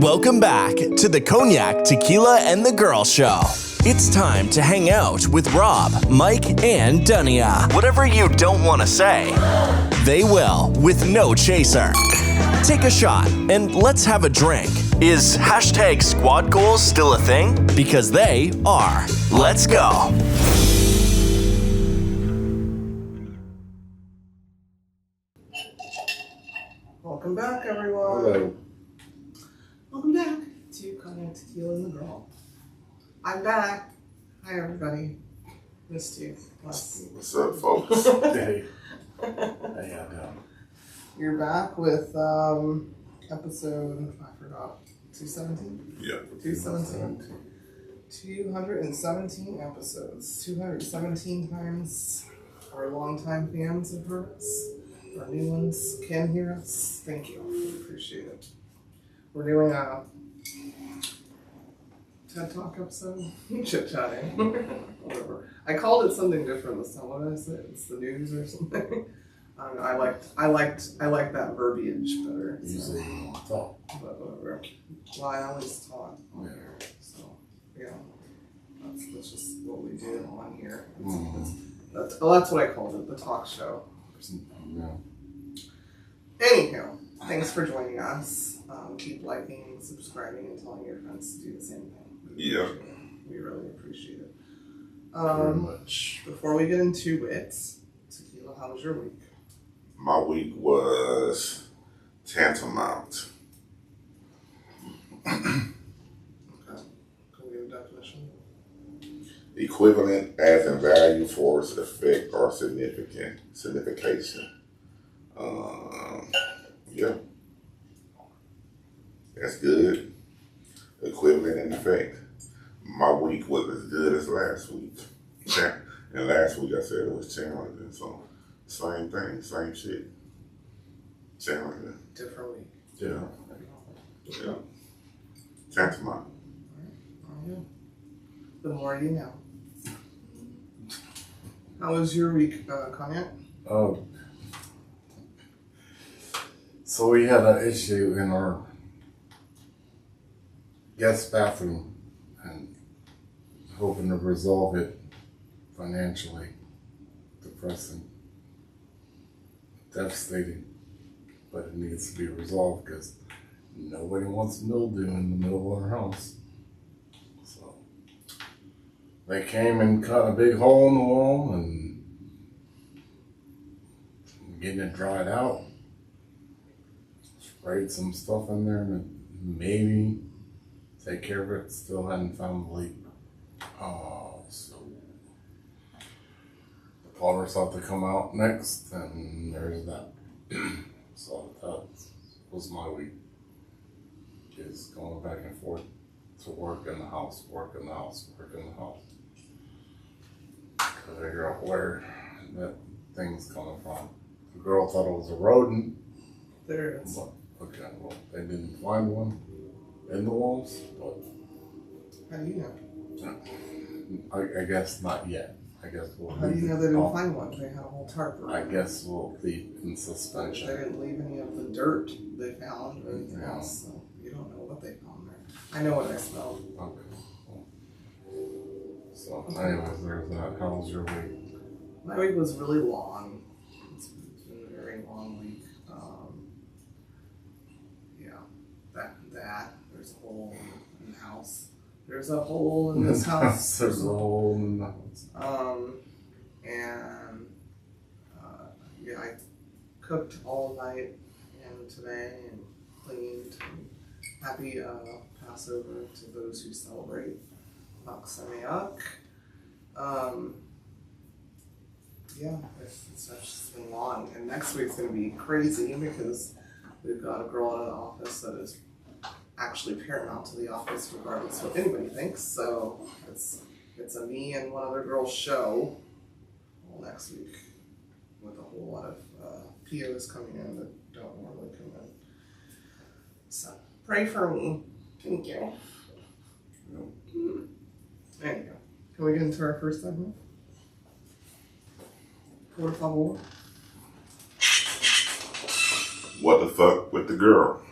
Welcome back to the Cognac, Tequila, and the Girl Show. It's time to hang out with Rob, Mike, and Dunia. Whatever you don't want to say, they will with no chaser. Take a shot and let's have a drink. Is hashtag squad goals still a thing? Because they are. Let's go. Welcome back, everyone. Hello. Welcome back to Cognac, Tequila, and the Girl. I'm back. Hi, everybody. Missed you. What's up, folks? Hey. How y'all doing? You're back with episode, I forgot, 217? Yeah. 217. 217 episodes. 217 times our longtime fans have heard us. Our new ones can hear us. Thank you. We appreciate it. We're doing a TED Talk episode. Chit Chatting. Whatever. I called it something different this time. What did I say? It's the news or something. I like that verbiage better. You say you want to talk. But whatever. Well, I always talk on Yeah. here. So, yeah. That's just what we do on here. That's what I called it, the talk show. Yeah. Anyhow, thanks for joining us. Keep liking, subscribing, and telling your friends to do the same thing. Yeah. We really appreciate it. Very much. Before we get into it, Tequila, how was your week? My week was tantamount. Okay. Can we get a definition? Equivalent as in value, force, effect, or signification. Yeah. That's good. Equivalent in effect. My week was as good as last week. And last week I said it was challenging, so same thing, same shit. Challenging. Different week. Yeah. Yeah. Tantamount. Yeah. The more you know. How was your week, Cognac? Oh. So we had an issue in our guest bathroom and hoping to resolve it financially. Depressing. Devastating. But it needs to be resolved because nobody wants mildew in the middle of their house. So they came and cut a big hole in the wall and getting it dried out. Sprayed some stuff in there and maybe take care of it. Still hadn't found the leak. So the plumbers have to come out next, and there's that. So that was my week. Is going back and forth to work in the house, work in the house, work in the house. To figure out where that thing's coming from. The girl thought it was a rodent. There it is. Okay, well, they didn't find one in the walls, but How do you know? I guess not yet. I guess we'll How do you know they didn't find one? They had a whole tarp around I it. guess we'll leave in They suspension. didn't leave any of the dirt they found or anything Yeah. else, so you don't know what they found there. I know what I smelled. Okay. Cool. So, anyways, there's that. How was your week? My week was really long. It's been a very long week. There's a hole in the house. There's a hole in this house. There's a hole in the house. I cooked all night and today and cleaned. And happy Passover to those who celebrate Chag Sameach. It's just been long, and next week's gonna be crazy because we've got a girl in the office that is actually paramount to the office regardless of what anybody thinks. So it's a me and one other girl show all next week with a whole lot of POs coming in that don't normally come in. So pray for me. Thank you. Anyhow, can we get into our first segment? Por favor. What the fuck with the girl?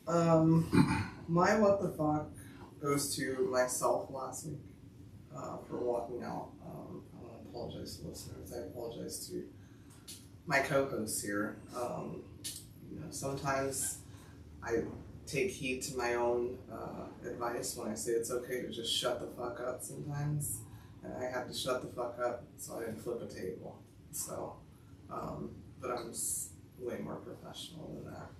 My what the fuck goes to myself last week for walking out. I want to apologize to listeners. I apologize to my co-hosts here. Sometimes I take heed to my own advice when I say it's okay to just shut the fuck up sometimes. And I had to shut the fuck up so I didn't flip a table. So, but I'm way more professional than that.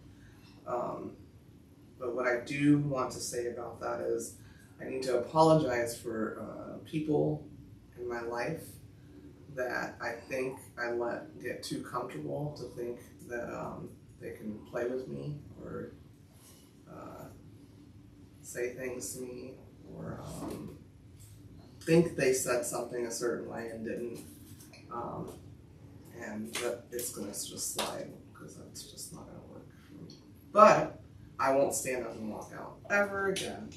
But what I do want to say about that is I need to apologize for people in my life that I think I let get too comfortable to think that they can play with me or say things to me or think they said something a certain way and didn't, and that it's going to just slide because that's just not going to work for me. But I won't stand up and walk out ever again.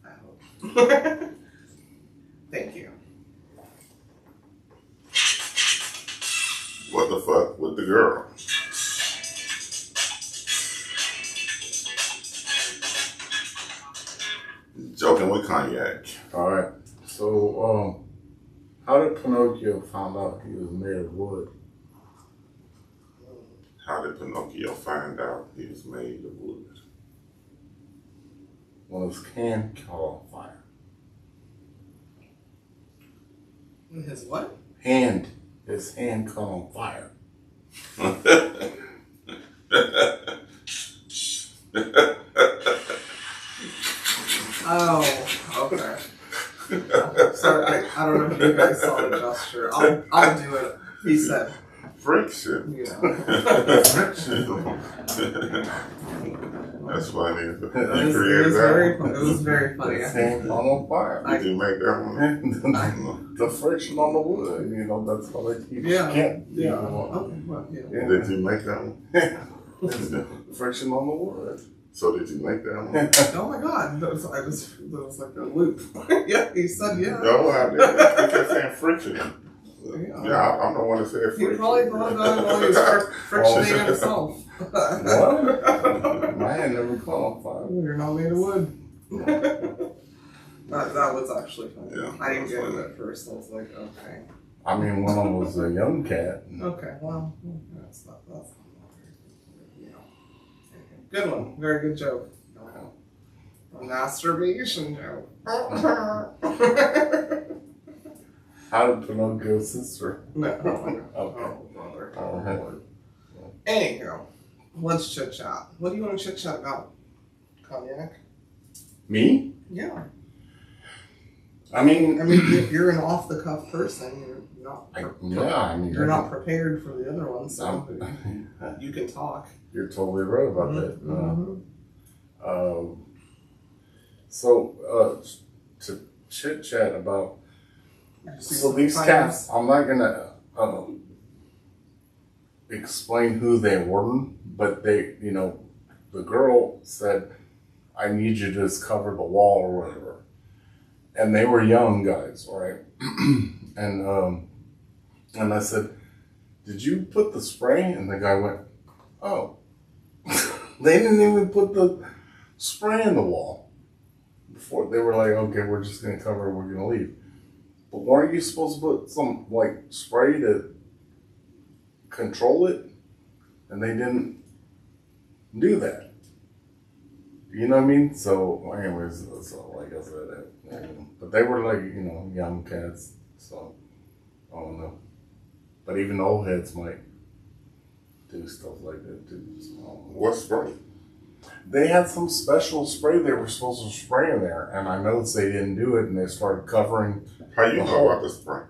I hope. Thank you. What the fuck with the girl? Joking with Cognac. All right. So, how did Pinocchio find out he was made of wood? How did Pinocchio find out he was made of wood? When his can caught on fire. His what? His hand caught on fire. Oh, okay. Sorry, I don't know if you guys saw the gesture. I'll do it. He said, Friction. you know. Friction. That's funny. You It was very funny. His hand caught on fire. Did you make that one? The friction on the wood, that's how they keep Yeah. can't. Yeah. Okay, well, yeah. Yeah. Did you make that one? Friction on the wood. So did you make that one? Oh my god, that was like a loop. Yeah, he said yeah. No, I didn't. You kept saying friction. Yeah. Yeah, I'm the one that said He friction. probably thought about it while he was frictioning himself. What? My hand never caught on fire. You're not made of wood. That was actually funny. Yeah, I didn't get it funny. at first. I was like, okay. I mean, when I was a young cat. Okay, well, that's not you know. Good one. Very good joke. A masturbation joke. How did Pinocchio's sister? No. Okay. Oh, brother. All right. Anyhow, let's chit chat. What do you want to chit chat about? Cognac? Me? Yeah. I mean, You're an off the cuff person. You're not. You're not prepared for the other one, so you can talk. You're totally right about that. Mm-hmm. To chit chat about. See So some these times- cats, I'm not gonna explain who they were, but they, the girl said, "I need you to just cover the wall or whatever," and they were young guys, right? And I said, "Did you put the spray?" And the guy went, "Oh." They didn't even put the spray in the wall before. They were like, "Okay, we're just gonna cover it, we're gonna leave." But weren't you supposed to put some spray to control it? And they didn't do that. You know what I mean? So anyways, like I said, but they were young cats, so I don't know. But even old heads might do stuff like that too. So, What spray? they had some special spray they were supposed to spray in there, and I noticed they didn't do it, and they started covering. How you know about the spray?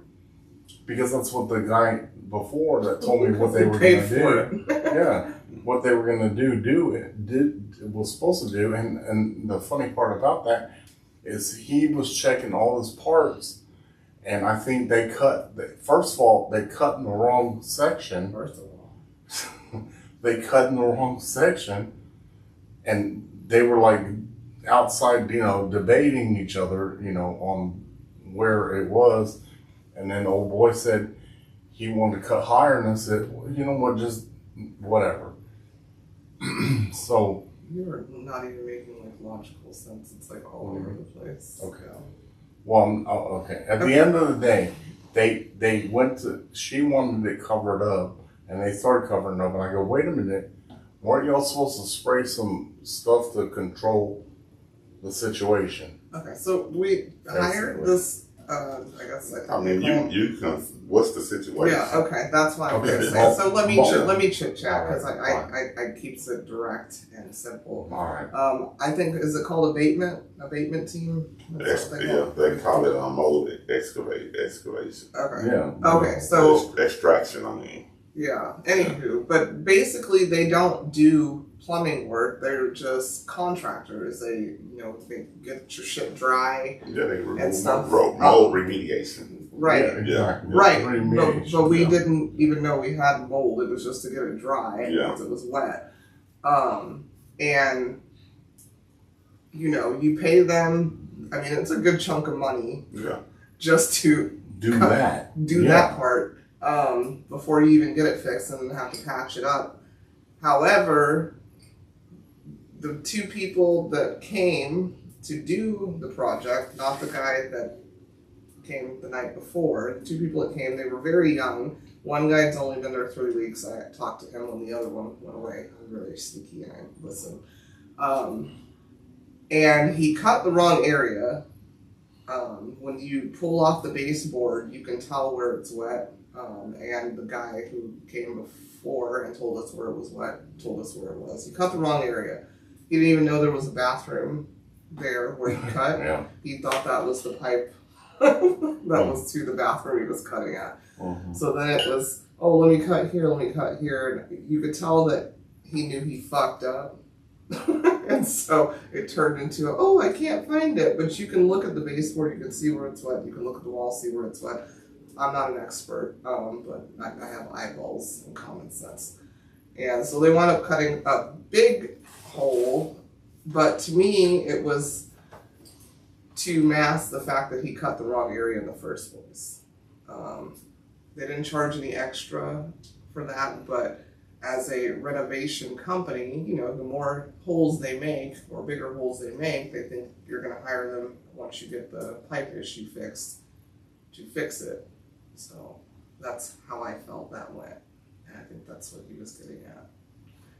Because that's what the guy before that told me what they were Paid going to for do. it. Yeah, what they were going to was supposed to do, and the funny part about that is he was checking all his parts, and I think they cut. First of all, they cut in the wrong section. First of all. They cut in the wrong section, and they were outside, debating each other, on where it was. And then the old boy said he wanted to cut higher, and I said, well, you know what, just whatever. So You're not even making like logical sense. It's like all over the place. Okay. Yeah. Well, okay. At the end of the day, they went to. She wanted it covered up, and they started covering up. And I go, wait a minute, weren't y'all supposed to spray some stuff to control the situation? Okay, so we hired this. I guess I mean, you can. What's the situation? Yeah. Okay, that's what I'm Okay. gonna say. So let me chit chat All right, because I keeps it direct and simple. All right. I think is it called abatement team? That's what They call it mold excavation. Okay. Yeah. Okay. So Extraction. I mean. yeah. Anywho, but basically they don't do plumbing work. They're just contractors. They they get your shit dry. Yeah, they remove And stuff. mold remediation. Right. Yeah. Exactly. Right, Remediation, but we yeah. didn't even know we had mold. It was just to get it dry Yeah. because it was wet. And you pay them. I mean, it's a good chunk of money Yeah. just to Do that. do Yeah. that part before you even get it fixed and then have to patch it up. However, the two people that came to do the project, not the guy that came the night before, the two people that came, they were very young. One guy's only been there 3 weeks. I talked to him when the other one went away. I was really sneaky and I listened. And he cut the wrong area. When you pull off the baseboard, you can tell where it's wet. And the guy who came before and told us where it was wet told us where it was. He cut the wrong area. He didn't even know there was a bathroom there where he cut. Yeah. He thought that was the pipe that was to the bathroom he was cutting at. Mm-hmm. So then it was, oh, let me cut here. And you could tell that he knew he fucked up. And so it turned into, oh, I can't find it. But you can look at the baseboard, you can see where it's wet. You can look at the wall, see where it's wet. I'm not an expert, but I have eyeballs and common sense. And so they wound up cutting a big hole. But to me, it was to mask the fact that he cut the wrong area in the first place. They didn't charge any extra for that, but as a renovation company, the more holes they make, or bigger holes they make, they think you're going to hire them once you get the pipe issue fixed to fix it. So that's how I felt that went. And I think that's what he was getting at.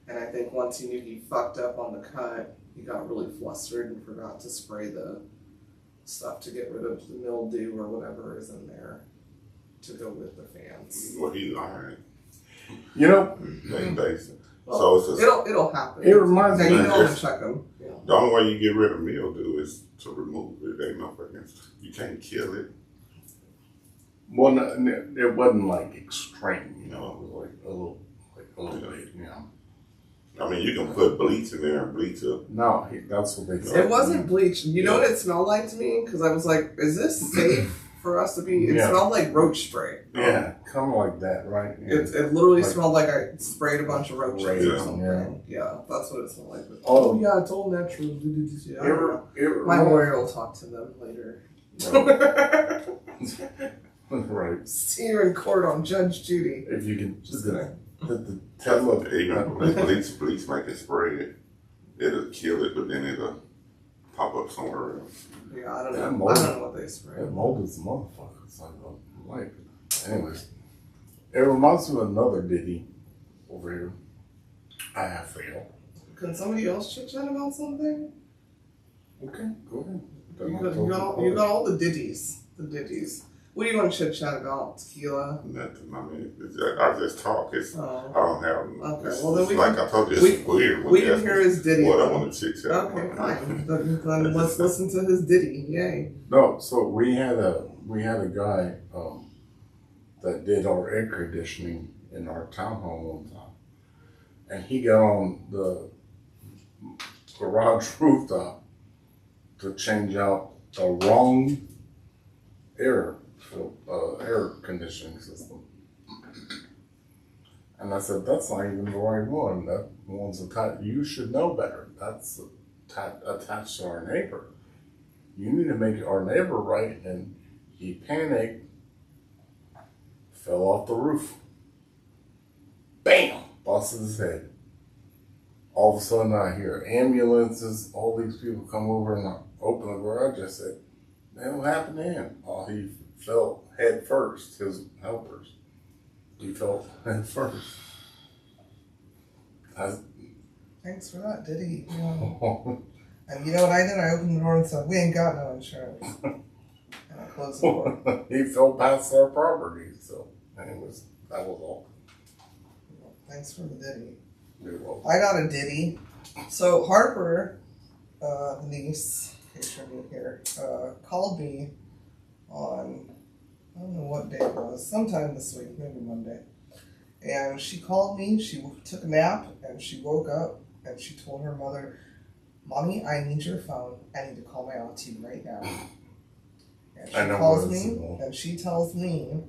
And I think once he knew he fucked up on the cut, he got really flustered and forgot to spray the stuff to get rid of the mildew or whatever is in there to go with the fans. Well, he lying. Well, so it's it'll happen. It reminds now, me. you know to check them. Yeah. the only way you get rid of mildew is to remove it. Ain't no fucking. You can't kill it. Well, no, it wasn't like extreme, It was like a little bit, I mean, you can put bleach in there and bleach it. No, that's what they said. It wasn't bleach. You know what it smelled like to me? Because I was like, is this safe for us to be? It Yeah. smelled like roach spray. Yeah, kind of like that, right? Yeah. It literally Like- smelled like I sprayed a bunch of roaches or Yeah. something. Yeah, that's what it smelled like. Oh. Yeah, it's all natural. I don't know. It My lawyer will talk to them later. Right. See you in court on Judge Judy. If you can Just the That's Tesla, what even bleach make it spray it. It'll kill it, but then it'll pop up somewhere else. Yeah, I don't That know. mold- I don't know what they spray. that mold is a motherfucker. It's like anyways, it reminds me of another ditty over here. I have failed. Can somebody else chit chat about something? Okay, go ahead. You got all the ditties. The ditties. What do you want to chit chat about? Tequila? Nothing. I mean, I just talk. I Oh. don't have. Okay, It's, well, then it's we like can- I told you, we- it's weird. when We you can ask hear me his ditty. what I want to chit chat. Okay, fine. Then let's listen to his ditty. Yay. No, so we had a guy that did our air conditioning in our townhome one time, and he got on the garage rooftop to change out the wrong air conditioning system. And I said, that's not even the right one. That one's attached. You should know better. That's attached to our neighbor. You need to make our neighbor right. And he panicked, fell off the roof. Bam! Busted his head all of a sudden I hear ambulances, all these people come over and I open the garage. I said, man, what happened to him? Oh, he fell head first, his helpers. He fell head first. Thanks for that, did he? Yeah. And you know what I did? I opened the door and said, we ain't got no insurance. And I closed the door. He fell past our property, so that was all. Thanks for the ditty. You're welcome. I got a ditty. So Harper, the niece, in case you're new here, called me on, I don't know what day it was, sometime this week, maybe Monday. And she called me, she took a nap, and she woke up, and she told her mother, Mommy, I need your phone. I need to call my auntie right now. And she calls me, and she tells me,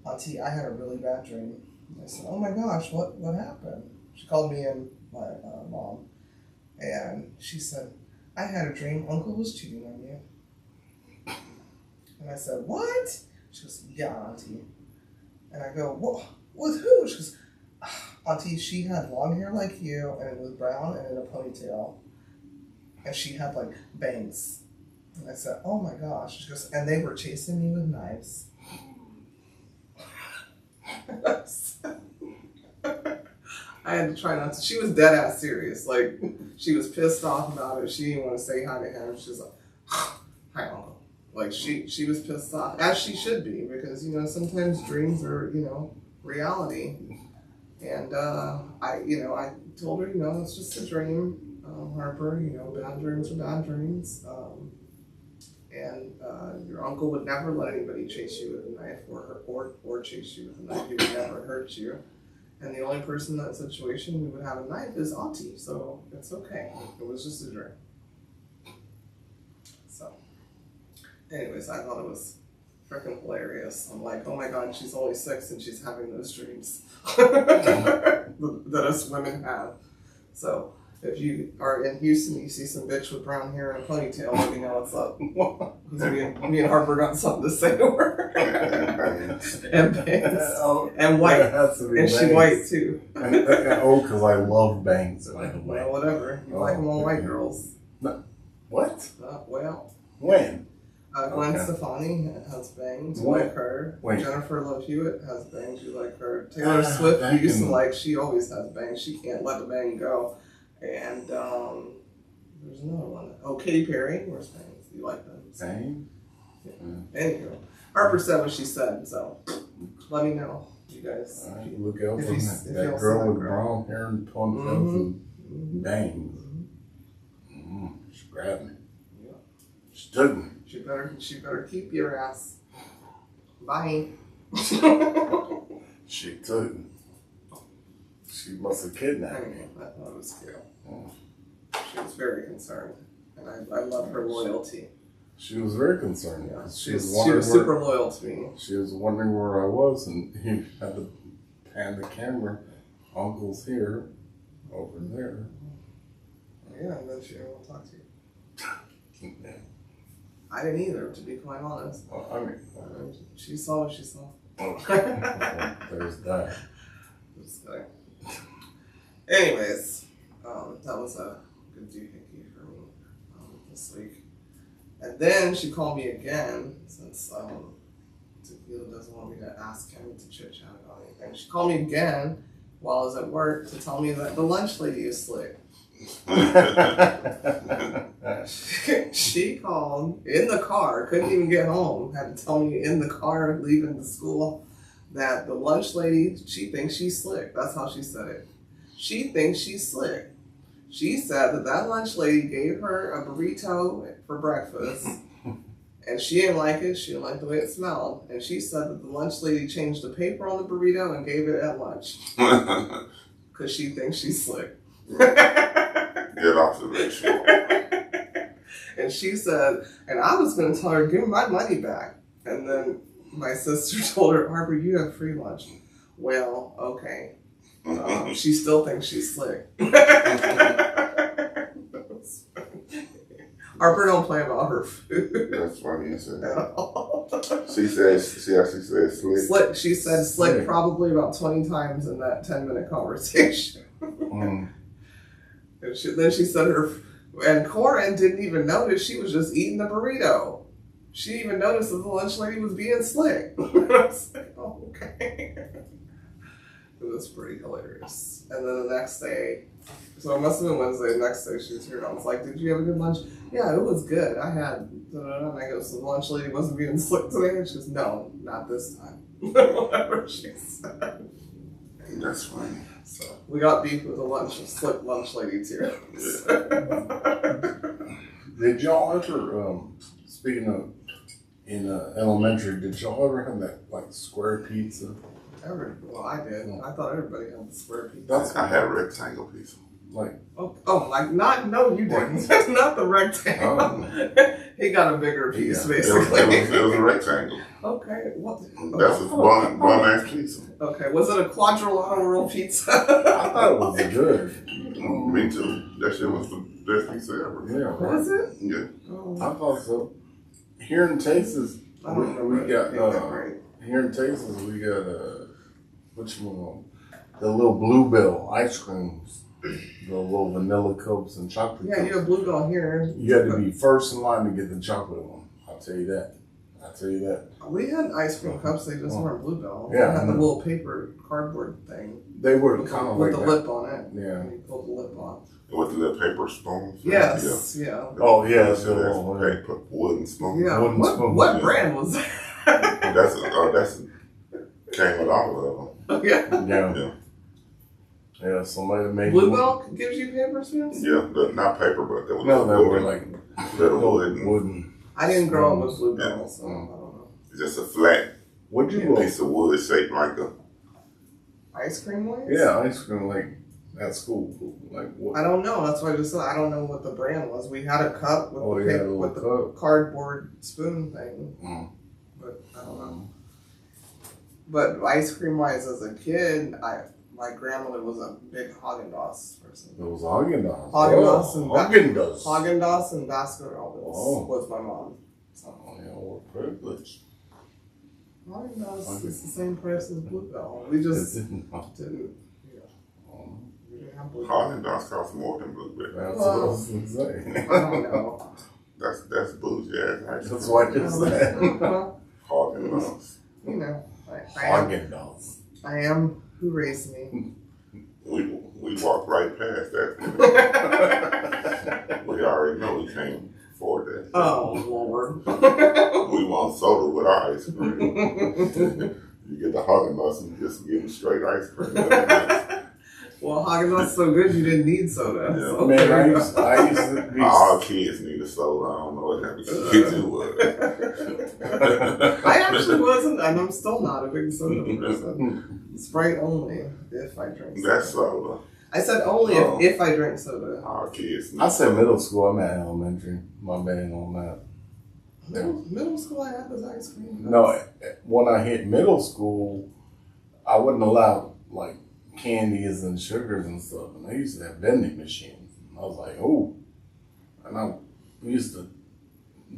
Auntie, I had a really bad dream. I said, oh my gosh, what happened? She called me and my mom, and she said, I had a dream Uncle was cheating on you. And I said, what? She goes, yeah, Auntie. And I go, what? With who? She goes, Auntie, she had long hair like you, and it was brown and in a ponytail. And she had like bangs. And I said, oh my gosh. She goes, and they were chasing me with knives. I had to try not to. She was dead ass serious. Like, she was pissed off about it. She didn't want to say hi to him. She was like, hi, Uncle. Like, she was pissed off, as she should be, because, you know, sometimes dreams are, you know, reality. And I told her, you know, it's just a dream, Harper. You know, bad dreams are bad dreams. Your uncle would never let anybody chase you with a knife or chase you with a knife. He would never hurt you. And the only person in that situation who would have a knife is Auntie, so it's okay. It was just a dream. So, anyways, I thought it was freaking hilarious. I'm like, oh my God, she's only 6 and she's having those dreams that us women have. So, if you are in Houston, you see some bitch with brown hair and a ponytail, let me know what's up. Me and Harper got something to say to her. And bangs. And white. And bangs. She white too. Because I love bangs. Well, whatever. You like them all white girls. What? Well. When? Gwen Stefani has bangs. You like her. Jennifer Love Hewitt has bangs. You like her. Taylor Swift, you used to like. She always has bangs. She can't let the bang go. And there's another one. Oh, Katy Perry. Where's bangs? You like them? Bangs? Yeah. Anywho, Harper said what she said, so let me know, you guys. All right, look out for that girl with brown hair and ponytails and bangs. She grabbed me. Yeah. She took me. She better keep your ass. Bye. She took me. She must have kidnapped me. I thought it was cute. She was very concerned, and I love her loyalty. She was very concerned. Yeah, she was super loyal to me. She was wondering where I was, and he had to pan the camera. Uncle's here, over there. Yeah, and then she didn't want to talk to you. Yeah. I didn't either, to be quite honest. Well, I mean, she saw what she saw. There's that. Just kidding. Anyways, that was a good doohickey for me this week. And then she called me again, since Tequila doesn't want me to ask him to chit chat about anything. She called me again while I was at work to tell me that the lunch lady is slick. She called in the car, couldn't even get home, had to tell me in the car leaving the school that the lunch lady, she thinks she's slick. That's how she said it. She thinks she's slick. She said that lunch lady gave her a burrito for breakfast, and she didn't like it. She didn't like the way it smelled. And she said that the lunch lady changed the paper on the burrito and gave it at lunch. Because she thinks she's slick. Good observation. And she said, and I was going to tell her, give me my money back. And then my sister told her, Harper, you have free lunch. Well, okay. She still thinks she's slick. Harper don't play about her food. That's funny, isn't it? She actually said slick. She said slick probably about 20 times in that 10-minute conversation. Then she said and Corin didn't even notice she was just eating the burrito. She didn't even notice that the lunch lady was being slick. I was like, oh, okay. It was pretty hilarious. And then the next day, so it must have been Wednesday, the next day she was here and I was like, did you have a good lunch? Yeah, it was good. I had, and I go, so the lunch lady wasn't being slick today? And she goes, no, not this time. Whatever she said. That's funny. So we got beef with the slick lunch lady too. Did y'all ever, speaking of in elementary, did y'all ever have that like square pizza? Well, I did. I thought everybody had the square pizza. I had rectangle pizza. Like like not no, you didn't. Not the rectangle. Oh. He got a bigger piece, Yeah. basically. It was a rectangle. Okay, what? That's a bun ass pizza. Okay, was it a quadrilateral roll pizza? I thought it was good. Me too. That shit was the best pizza ever. Yeah, right. Was it? Yeah. Oh, I thought so. Here in Texas, I don't remember we it got being that great. here in Texas we got which one? The little Bluebell ice creams, the little vanilla cups and chocolate. Yeah, cups. you have Blue Bell here. You had to be first in line to get the chocolate one. I'll tell you that. We had ice cream cups, they just weren't Blue Bell. Yeah, They had I the know. little paper cardboard thing They were with, kind of with like the that. lip on it. Yeah. And you pulled the lip on. With the little paper spoons. Yes, yeah. Oh, yeah, That's the little one. paper wooden spoon. Yeah. Wooden spoon. What Yeah. brand was that? That's came with all of them. Yeah. Yeah. Yeah, somebody made Blue Bell gives you paper spoons? Yeah, not paper, but they were No, they were wooden, like little wooden. wooden. I didn't grow up with Blue Bell, so I don't know. Just a flat What'd you piece of wood shaped like a. Ice cream ones? Yeah, ice cream like at school. Like what? I don't know. That's why I just said I don't know what the brand was. We had a cup with, Oh, the, you had a paper, little with the cup. cardboard spoon thing, Mm. but I don't know. But ice cream wise, as a kid, my grandmother was a big Haagen-Dazs person. It was Haagen-Dazs. Haagen-Dazs and Haagen-Dazs. Haagen-Dazs and Baskin Robbins Oh. was my mom. So Oh, yeah, what privilege. Haagen-Dazs is the same price as Blue Bell. We just That's didn't. We didn't have Blue Bell. Haagen-Dazs cost more than Blueberry. what I was gonna say. I don't know. That's bougie ass ice That's cream. what I just said. Well, Haagen-Dazs. you know, I am. Haagen-Dazs. I am who raised me. We walked right past that. We already know we can't afford that. Oh Lord. We want soda with our ice cream. You get the Haagen-Dazs and just get straight ice cream. Well, Haagen-Dazs is so good you didn't need soda. Yeah. So. Man, I used to be. All kids need a soda. I don't know what happened to kids who was. I actually wasn't, and I'm still not a big soda person. Sprite only if I drink soda. That's soda. I said only Oh. if I drink soda. All kids need I said soda. middle school. I'm at elementary. My bad on that. Middle school, I had this ice cream. No, when I hit middle school, I wasn't allowed like candies and sugars and stuff. And they used to have vending machines. And I was like, oh. And I used to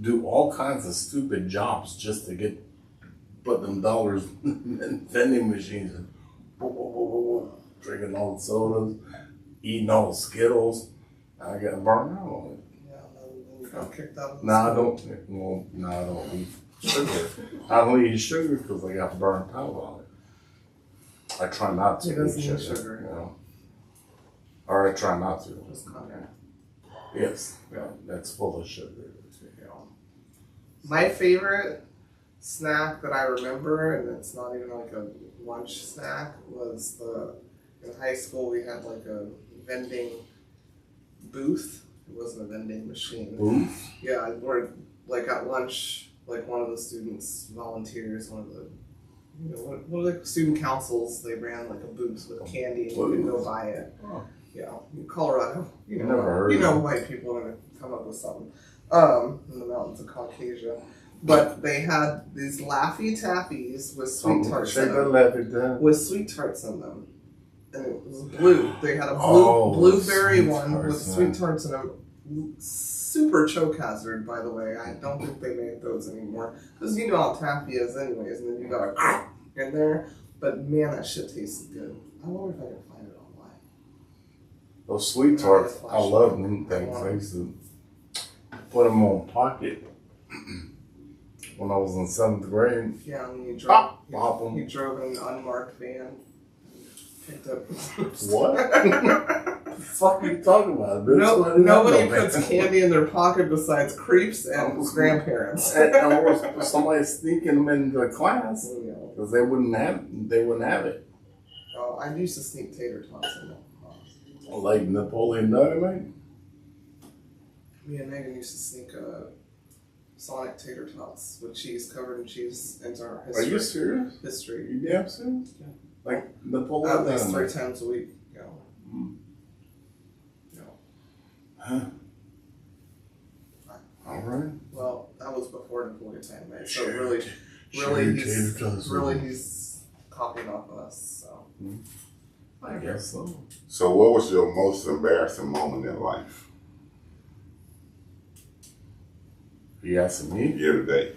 do all kinds of stupid jobs just to put them dollars in vending machines and drinking all the sodas, eating all the Skittles. I got burned out on it. Yeah, then you got kicked out of the No, I school. don't. Well, no, I don't eat sugar. I don't eat sugar because I got burnt out on it. I try not to He doesn't eat eat sugar. sugar. You know? Or I try not to. Just Cognac. Yes, yeah, that's full of sugar. My favorite snack that I remember, and it's not even like a lunch snack, was in high school we had like a vending booth. It wasn't a vending machine. Booth? Yeah, where like at lunch, like one of the students, volunteers, one of the, what are the student councils, they ran like a booth with candy and you could go buy it. Oh. Yeah, in Colorado, Never heard you of know it. white people are gonna come up with something. In the mountains of Caucasia. But they had these Laffy Taffies with sweet tarts in Shake that them. laugh at that. With sweet tarts in them. And it was blue. They had a Oh, blueberry sweet one with tarts, sweet yeah. tarts in them. Super choke hazard, by the way. I don't think they make those anymore. Because you know how taffy is anyways, and then you got a in there. But man, that shit tasted good. I wonder if I can find it online. Those sweet tarts, I love them things. I used to put them on pocket when I was in 7th grade. Yeah, and you drove, Pop them. you drove in an unmarked van. Picked up. What? The fuck are you talking about? Bitch? Nobody puts candy in their pocket besides creeps and grandparents. Or somebody sneaking them into class Yeah. because they wouldn't have it. Oh, I used to sneak tater tots in them. Like Napoleon Dynamite. Me and Megan used to sneak Sonic tater tots with cheese, covered in cheese, into our history. Are you serious? History. You damn serious? Yeah. Like Napoleon At least Dynamite. 3 times a week. Yeah. Yeah. Huh. All right. Well, that was before Napoleon Dynamite, so Share really, tater tots. he's copying off of us. So. I guess so. So, what was your most embarrassing moment in life? You asking me? Year to date.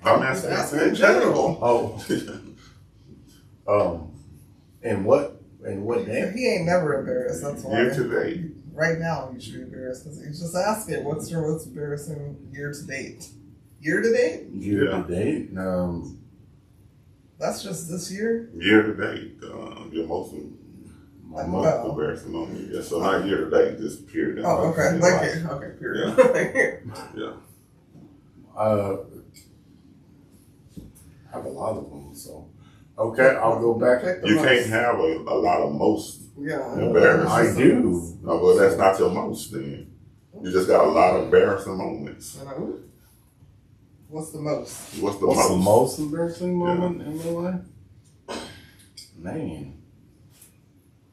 I'm asking Asking in in general. Oh. And what day? He ain't never embarrassed. That's why. Year to date. Right now, you should be embarrassed because he's just asking, "What's your most embarrassing year to date?" Year to date? Year Yeah. to date? That's just this year. Year to date. Your most My Oh. embarrassing moment. Yeah, so not year to date, just period. in Oh, life. okay. In Like life. it. Okay. Period. Yeah. I have a lot of them, so. Okay, I'll go back. Pick the You most. can't have a lot of most. Yeah. Embarrassing. I do. Oh, well, that's not your most then. You just got a lot of embarrassing moments. What's the most? What's the What's most? the most embarrassing moment in my life? Man.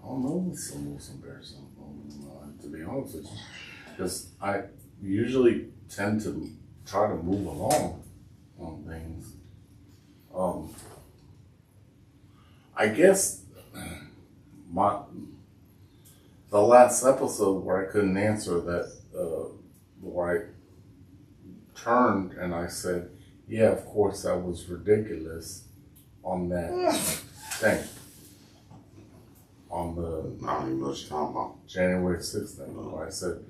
I don't know what's the most embarrassing moment in my life, to be honest with you. Because I usually tend to try to move along on things. I guess the last episode where I couldn't answer that, where I turned and I said, yeah, of course that was ridiculous on that thing. On the I don't even know what you're talking about. January 6th thing, where I said,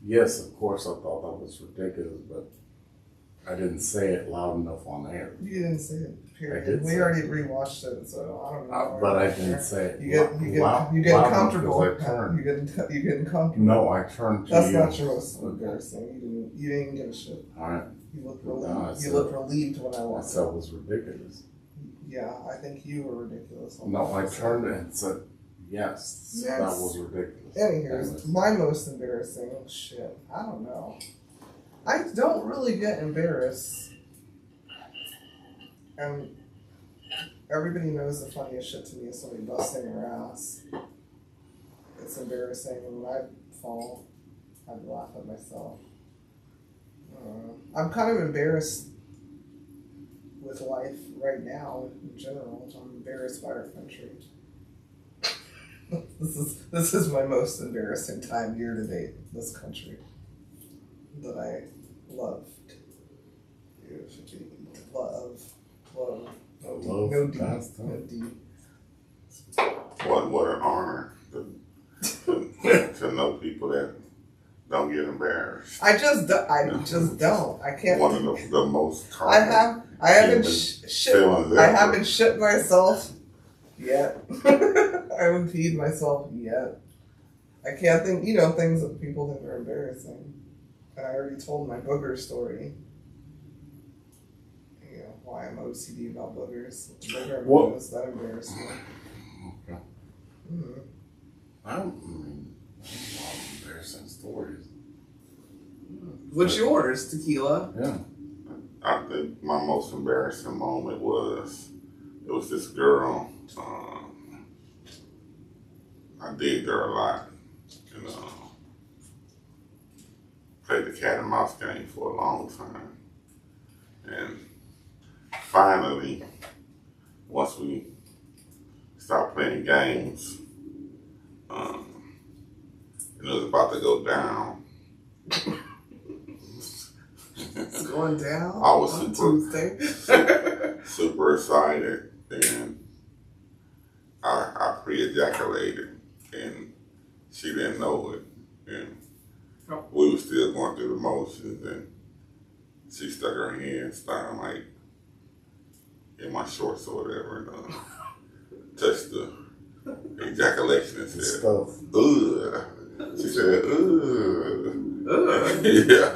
yes, of course I thought that was ridiculous, but I didn't say it loud enough on air. You didn't say it. Period. I did We say already rewatched it, so I don't know. But I didn't say it. You get loud enough comfortable. 'cause I turned. You getting comfortable. No, I turned to That's you. not your most embarrassing. You didn't even give a shit. All right. You looked relieved. No, I you said- looked relieved when I I walked. said it was ridiculous. Yeah, I think you were ridiculous. on No, that I episode. turned and said, yes, Yes. that was ridiculous. Anyways, my most embarrassing shit. I don't know. I don't really get embarrassed. And everybody knows the funniest shit to me is somebody busting their ass. It's embarrassing. When I fall, I laugh at myself. I'm kind of embarrassed with life right now in general. I'm embarrassed by our country. This is my most embarrassing time year to date. This country that I loved. Love. Love, No D. that's No D. What an honor to know people that don't get embarrassed. I just don't. I can't. One of the most I common. haven't human shit. feelings I ever. haven't shit myself yet. I haven't peed myself yet. I can't think. Things that people think are embarrassing. And I already told my booger story. Why I'm OCD about boogers. What? That embarrassed me. Okay. Mm-hmm. I mean, a lot of embarrassing stories. What's yours, Tequila? Yeah. I think my most embarrassing moment was this girl. I digged her a lot, and played the cat and mouse game for a long time, and finally, once we stopped playing games, and it was about to go down. It's going down. I was on super- Tuesday. Super excited, and I pre-ejaculated, and didn't know it. And Oh. we were still going through the motions, and she stuck her hands down like in my shorts or whatever, and touched the ejaculation and said, Stuff. "Ugh." She said, "Ugh." Ugh. Yeah,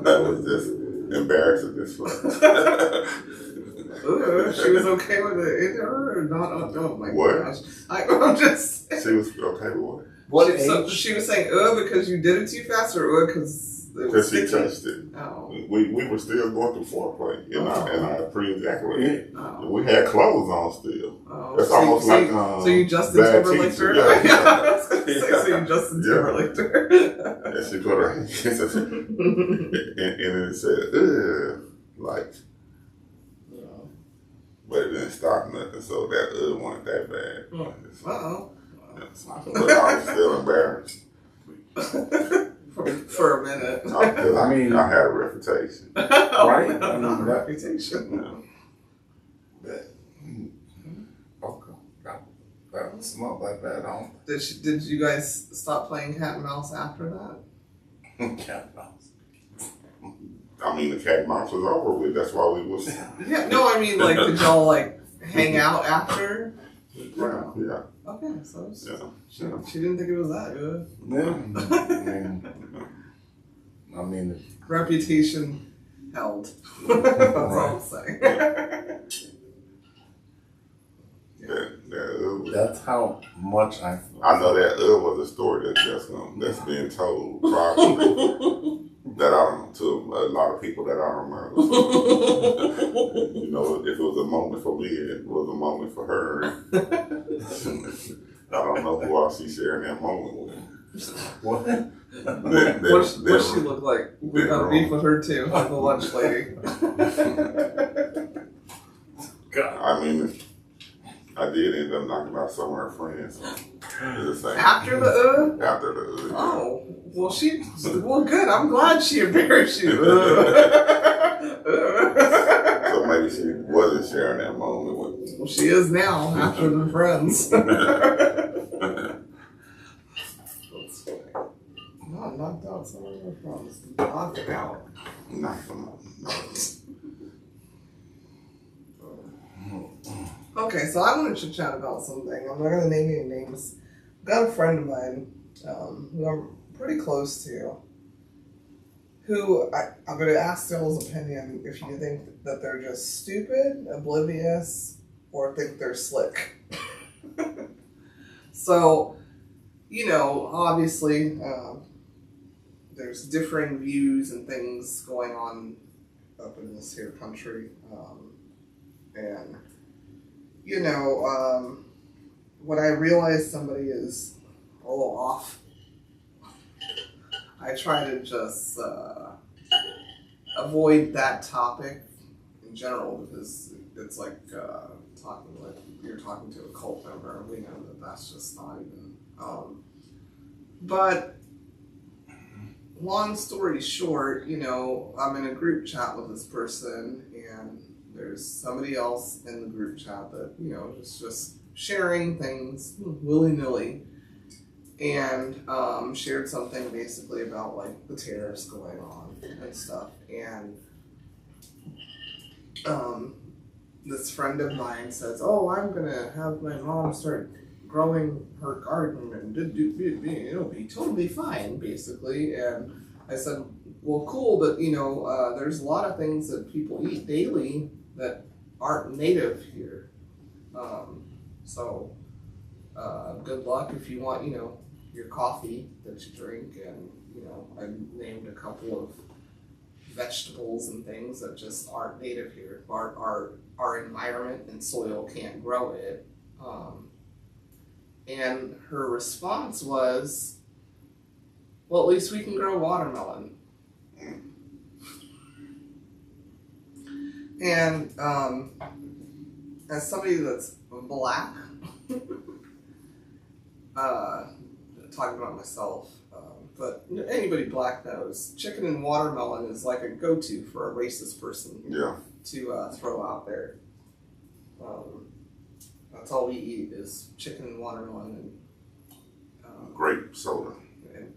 that was just embarrassing as fuck. Ugh, she was okay with it in her or not? Oh my What? gosh. I'm just She was okay with what? What she, so age? she was saying because you did it too fast or because it was Because she sticky? touched it. Oh. We were still going through foreplay in our pre-ejaculate. Oh. We had clothes on still. Oh. That's So almost you- like so you Justin bad Timberlake teacher. her? Yeah. I was gonna say, so you Justin Yeah. Timberlake her. And she put her hands and it said, "Ugh," like, but it didn't stop nothing. So that wasn't that bad. Uh-oh. But I was still embarrassed. For a minute. Because I had a reputation. Right? Not a reputation. Okay. That was not that bad, I don't Did you guys stop playing cat and mouse after that? think. Cat mouse. I mean, the cat and mouse was over with. That's why we was. Yeah, no, I mean, like, did y'all, like, hang out after? Yeah. Okay, so Yeah. she didn't think it was that good. Yeah. I mean, Reputation held. That's all I'm saying. that's how much I I know that was a story that's being told probably that I don't to a lot of people that I don't remember. You know, if it was a moment for me, it was a moment for her. I don't know who else she's sharing that moment with. what? What's she look like? We got beef with her too, like the lunch lady. God. I mean, I did end up knocking out some of her friends. So it's the same. After the After the Oh, well, good. I'm glad she embarrassed you. So maybe she wasn't sharing that moment with me. Well, she is now after the friends. No, knocked out some of her friends. Knocked it out. Knocked them out. Okay, so I want to chit chat about something. I'm not going to name any names. I've got a friend of mine who I'm pretty close to, who I'm going to ask y'all's opinion if you think that they're just stupid, oblivious, or think they're slick. So, you know, obviously, there's differing views and things going on up in this here country. And, you know, when I realize somebody is a little off, I try to just avoid that topic in general because it's like you're talking to a cult member, and we know that that's just not even. But long story short, you know, I'm in a group chat with this person, and there's somebody else in the group chat that, you know, is just sharing things willy-nilly, and shared something basically about like the tariffs going on and stuff, and this friend of mine says, "Oh, I'm gonna have my mom start growing her garden, and it'll be totally fine," basically. And I said, "Well, cool, but you know, there's a lot of things that people eat daily that aren't native here. So good luck if you want, you know, your coffee that you drink." And you know, I named a couple of vegetables and things that just aren't native here. Our environment and soil can't grow it. And her response was, "Well, at least we can grow watermelon." And as somebody that's black, talking about myself, but anybody black knows chicken and watermelon is like a go-to for a racist person Yeah. to throw out there. That's all we eat is chicken and watermelon. And Grape soda.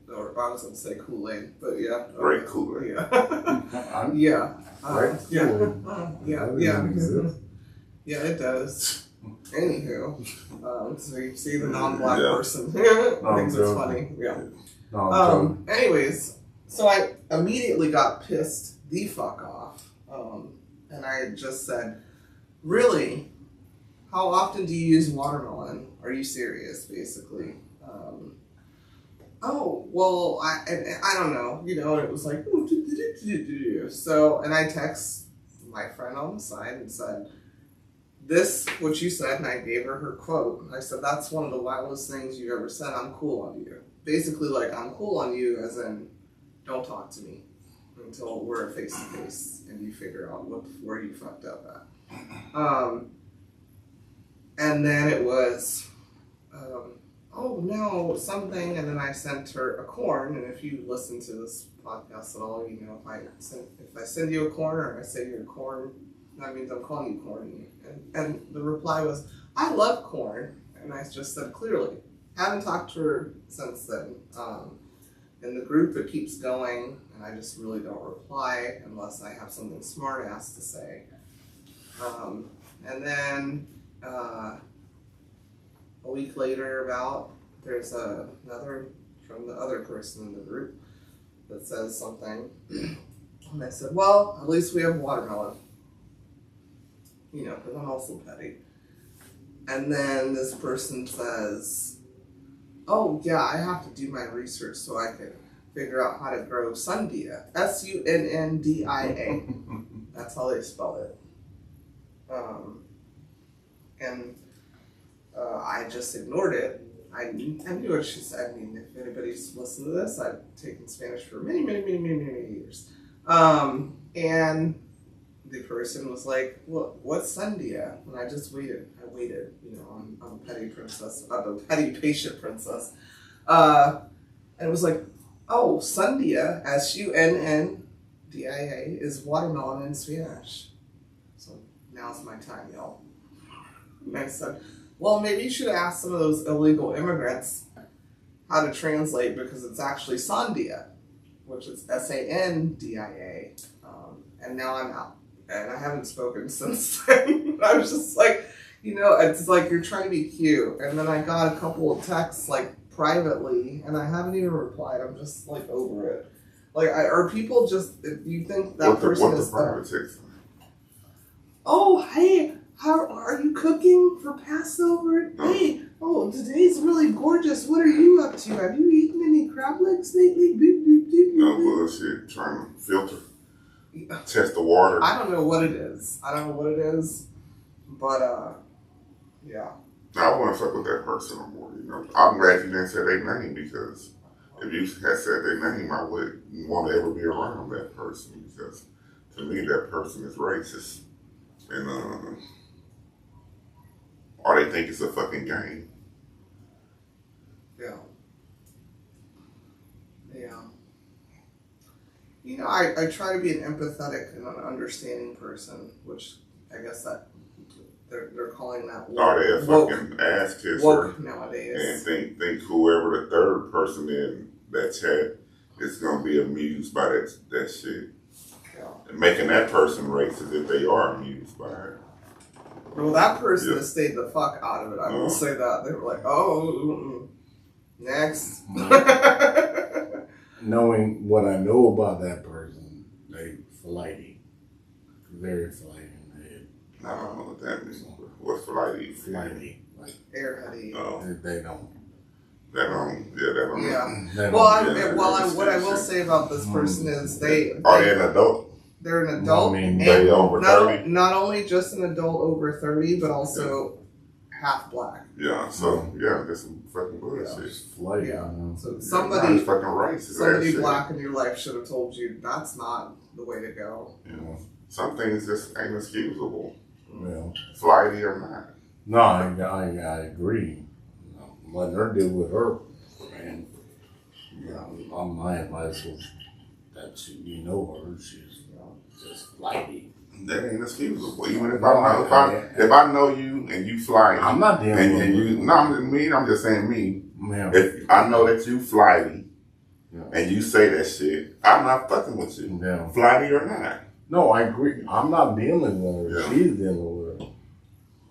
Or I was going to say Kool-Aid, but yeah. Grape Kool-Aid. Yeah. Yeah. Grape Yeah. Kool-Aid. Yeah. Yeah, it does. Anywho, so you see the non-black person thinks it's funny. Yeah. No, anyways, so I immediately got pissed the fuck off. And I just said, really? How often do you use watermelon? Are you serious, basically? Oh, well, I don't know. You know, it was like, so, and I text my friend on the side and said, this, what you said, and I gave her quote. I said, that's one of the wildest things you ever said. I'm cool on you. Basically, like, I'm cool on you as in, don't talk to me until we're face to face and you figure out where you fucked up at. And then it was, oh no, something, and then I sent her a corn, and if you listen to this podcast at all, you know, if I send you a corn or I say you're a corn, that means I'm calling you corny. And the reply was, I love corn. And I just said, clearly. Haven't talked to her since then. In the group, it keeps going, and I just really don't reply unless I have something smart ass to say. And then a week later, there's another from the other person in the group that says something. And I said, well, at least we have watermelon. You know, because I'm also petty. And then this person says, oh, yeah, I have to do my research so I can figure out how to grow Sundia. Sundia. That's how they spell it. I just ignored it. I knew what she said. I mean, if anybody's listened to this, I've taken Spanish for many years. And the person was like, what's Sundia? And I just waited. You know, I'm a petty princess. I'm a petty patient princess. And it was like, oh, Sundia, Sundia, is watermelon in Spanish. So now's my time, y'all. And I said, well, maybe you should ask some of those illegal immigrants how to translate, because it's actually Sandia, which is Sandia. And now I'm out. And I haven't spoken since then. I was just like, you know, it's like you're trying to be cute. And then I got a couple of texts, like, privately, and I haven't even replied. I'm just, like, over it. Like, are people just, if you think that person is... What the private text? Oh, hey, how are you cooking for Passover? No. Hey, oh, today's really gorgeous. What are you up to? Have you eaten any crab legs lately? No bullshit. Trying to filter. Test the water. I don't know what it is. But, yeah. I want to fuck with that person no more, you know. I'm glad you didn't say their name, because if you had said their name, I wouldn't want to ever be around that person, because to me, that person is racist. And, or they think it's a fucking game. Yeah. Yeah. You know, I try to be an empathetic and an understanding person, which I guess that they're calling that woke. Are they a fucking ass kisser? Woke nowadays. And think whoever the third person in that chat is going to be amused by that shit. Yeah. And making that person racist if they are amused by it. Well, that person has stayed the fuck out of it. I will say that. They were like, oh, next. Knowing what I know about that person, they flighty. Very flighty. I don't know what that means. What's flighty? Flighty. Like, airheady. Oh. They don't. That don't. Yeah. They Well, don't, what I will say about this person is Are they an adult? They're an adult. I mean, they over 30? Not only just an adult over 30, but also half black. Yeah, so, that's some fucking bullshit. It's flighty. Yeah. You know? So Somebody fucking racist. somebody black in your life should have told you that's not the way to go. You know, some things just ain't excusable. Yeah. Flighty or not. No, I agree. Let her deal with her. And my advice was that you know her, she's just flighty. That ain't excusable. Even if I know you and you fly, I'm not dealing with you. No, I'm just saying me. Man. If I know that you flighty Yeah. and you say that shit, I'm not fucking with you. Yeah. Flighty or not. No, I agree. I'm not dealing with her. Yeah. She's dealing with her.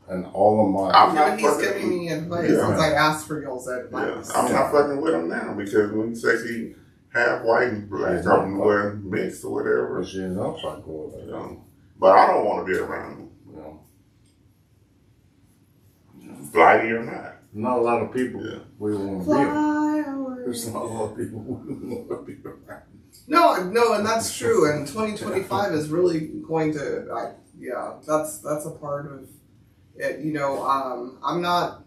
And all of my... I'm Yeah, not he's fucking giving me advice Yeah. since I asked for y'all's Yeah, advice. I'm not fucking with him now because when you say she half white and black, She's I'm not wearing mixed or whatever. But she's not fucking with her. You know. But I don't want to be around him. You know. Flighty or not. Not a lot of people Yeah. we want to be Fly around. away. There's not a lot of people we want to be around. No, and that's true. And 2025 is really going to, that's a part of it. You know, I'm not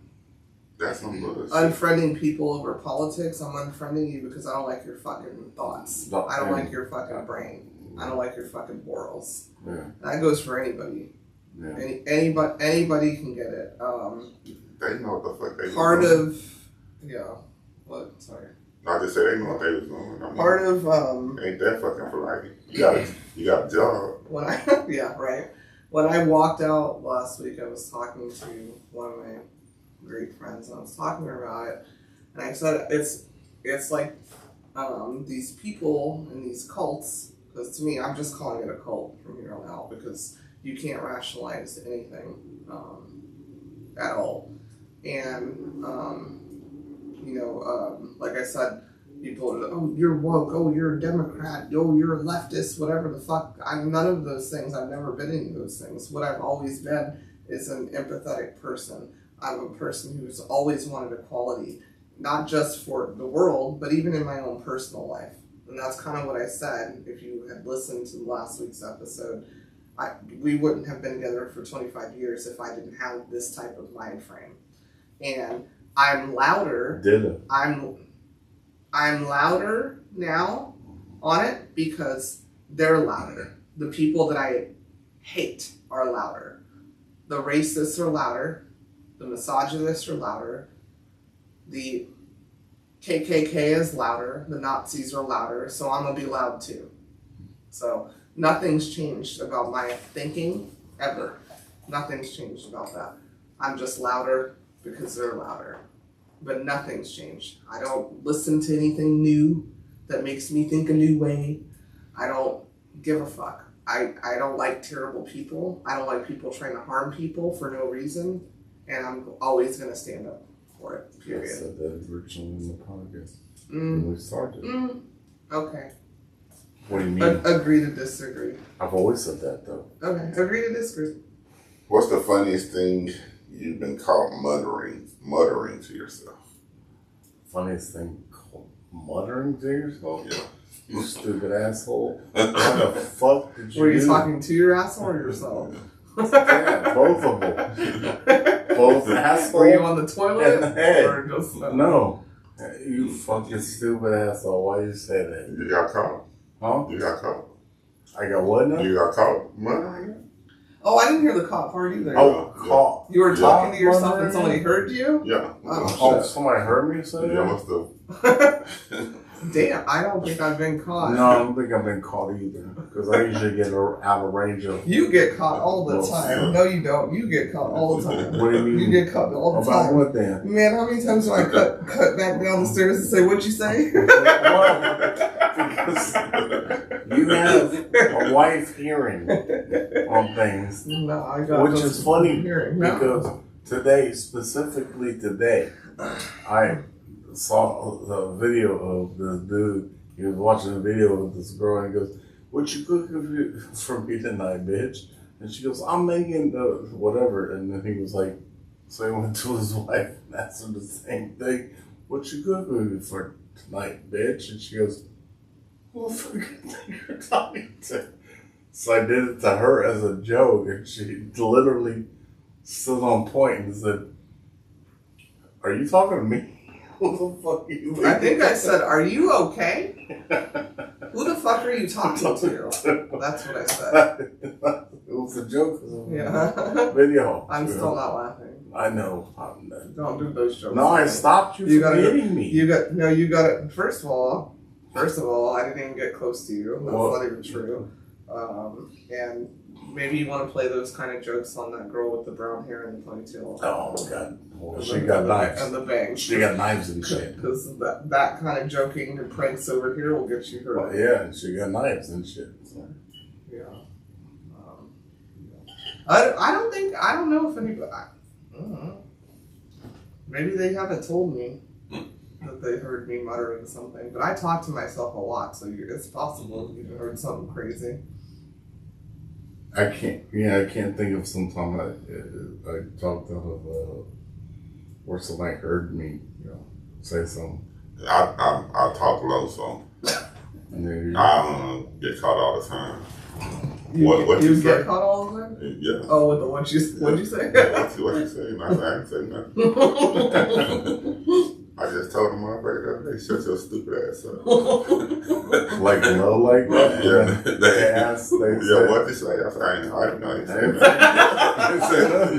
That's some bullshit. unfriending people over politics. I'm unfriending you because I don't like your fucking thoughts. No, I don't and- like your fucking brain. I don't like your fucking morals. Yeah. And that goes for anybody. Yeah. Anybody can get it. They know what the fuck they Part was doing. of, yeah. What? Sorry. I just said they know what they was doing. I mean, Part of ain't that fucking flighty. You got a job. when I yeah, right. When I walked out last week, I was talking to one of my great friends, and I was talking to her about it, and I said it's like these people and these cults. Because to me, I'm just calling it a cult from here on out because you can't rationalize anything at all, and like I said. People are, oh, you're woke, oh, you're a Democrat, oh, you're a leftist, whatever the fuck. I'm none of those things. I've never been any of those things. What I've always been is an empathetic person. I'm a person who's always wanted equality, not just for the world, but even in my own personal life. And that's kind of what I said. If you had listened to last week's episode, we wouldn't have been together for 25 years if I didn't have this type of mind frame. And I'm louder. Did it? I'm louder now on it because they're louder. The people that I hate are louder. The racists are louder. The misogynists are louder. The KKK is louder. The Nazis are louder. So I'm going to be loud too. So nothing's changed about my thinking ever. Nothing's changed about that. I'm just louder because they're louder. But nothing's changed. I don't listen to anything new that makes me think a new way. I don't give a fuck. I don't like terrible people. I don't like people trying to harm people for no reason. And I'm always going to stand up for it, period. I said that originally in the podcast when we started. Okay. What do you mean? Agree to disagree. I've always said that though. Okay, agree to disagree. What's the funniest thing you've been caught muttering to yourself? Funniest thing called muttering to yourself? Yeah. You stupid asshole. What the fuck did you Were you do? talking to your asshole or yourself? Yeah, both of them. Both asshole. Were you on the toilet? and the head. Or just, No. You fucking stupid asshole. Why you say that? You got caught. Huh? You got caught. I got what now? You got caught muttering? Oh, I didn't hear the caught part either. Oh, call. You were talking to Yeah. yourself and somebody heard you? Yeah. Oh, somebody heard me say Yeah, that? what's the... Damn, I don't think I've been caught. No, I don't think I've been caught either. Because I usually get out of range of. You get caught all the Well, time. yeah. No, you don't. You get caught all the time. What do you mean? You get caught all the About time. what then? Man, how many times do I cut back down the stairs and say, "What'd you say?" Because you have a wife hearing on things. No, I got Which is funny hearing. because today, specifically today, I saw the video of the dude. He was watching a video of this girl and he goes, "What you cooking for me tonight, bitch?" And she goes, "I'm making whatever." And then he was like, so he went to his wife and asked her the same thing. "What you cooking for tonight, bitch?" And she goes, "Who the fuck do you think you're talking to?" So I did it to her as a joke, and she literally stood on point and said, "Are you talking to me? Who the fuck are you?" I think I said, "Are you okay? Who the fuck are you talking to?" That's what I said. It was a joke. It was a Yeah. video. I'm still not laughing. I know. Don't do those jokes. No, I stopped you, You from gotta- hitting me. You got it. First of all, I didn't even get close to you. That's Well- not even true. And maybe you want to play those kind of jokes on that girl with the brown hair and the ponytail. Oh god. Well, And she the- got and the- knives. And the bangs. She got knives and shit. Because that kind of joking and pranks over here will get you hurt. Well, yeah, and she got knives and shit. So. Yeah. I don't know if anybody. I don't know. Maybe they haven't told me that they heard me muttering something, but I talk to myself a lot, so it's possible you heard something crazy. I can't think of some time I talked out of where somebody heard me, say something. I talk low, so And then I get caught all the time. You What you get say? caught all the time? Yeah. Oh, with the what'd you say? What you say? I ain't say nothing. I just told him motherfucker the other day, shut your stupid ass up. like low like that. Yeah. They asked. They Yeah, said, what they say? I said, I didn't know they said They that. They said that,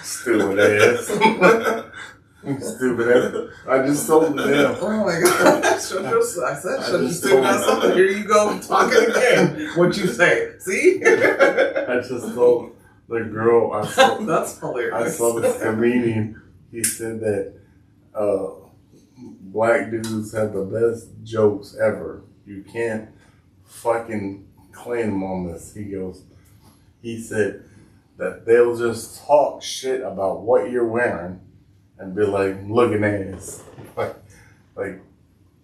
Stupid ass. Stupid ass. I just told them. Oh my god. I said, shut your stupid ass up. Here you go, talking again. What you say? See? I just told the girl I saw. That's hilarious. I saw this comedian. He said that black dudes have the best jokes ever. You can't fucking claim them on this. He said that they'll just talk shit about what you're wearing and be like, looking ass. Like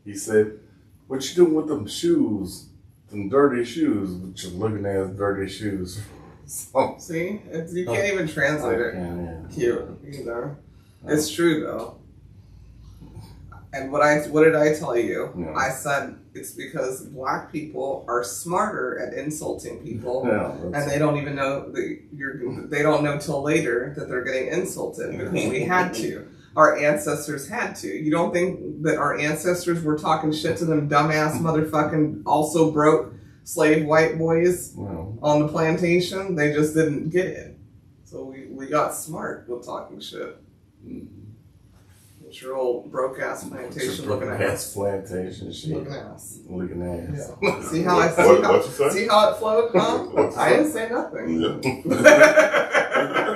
he said, what you doing with them shoes? Them dirty shoes, with your looking ass dirty shoes. So, See? You can't even translate it cute either. It's true though. And what did I tell you? No. I said it's because black people are smarter at insulting people, and they don't even know they don't know till later that they're getting insulted because we had to. Our ancestors had to. You don't think that our ancestors were talking shit to them dumbass motherfucking also broke slave white boys on the plantation? They just didn't get it. So we got smart with talking shit. It's your old broke ass plantation looking ass. Plantation shit. Looking ass. Looking ass. Yeah. See how I What you say? see how it flowed, huh? What you I say? didn't say nothing.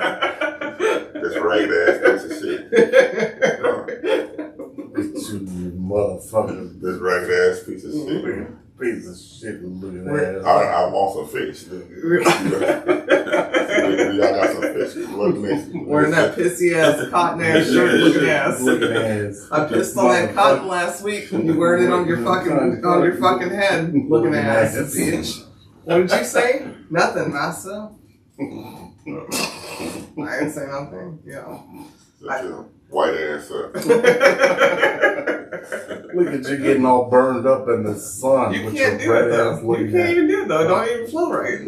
This ragged ass piece of shit. You motherfucker. This ragged ass piece of shit. Piece of shit looking ass. I want some fish. Y'all got some fish. Wearing that pissy ass cotton ass shirt looking ass. Looking ass. I pissed on that cotton last week when you wearing it on your fucking head. Looking ass, bitch. What did you say? Nothing, massa. I didn't say nothing. Yeah. Shut your white ass up. Look at you getting all burned up in the sun. You with can't your do it red ass though. looking You can't ass. even do it though. Don't even flow right.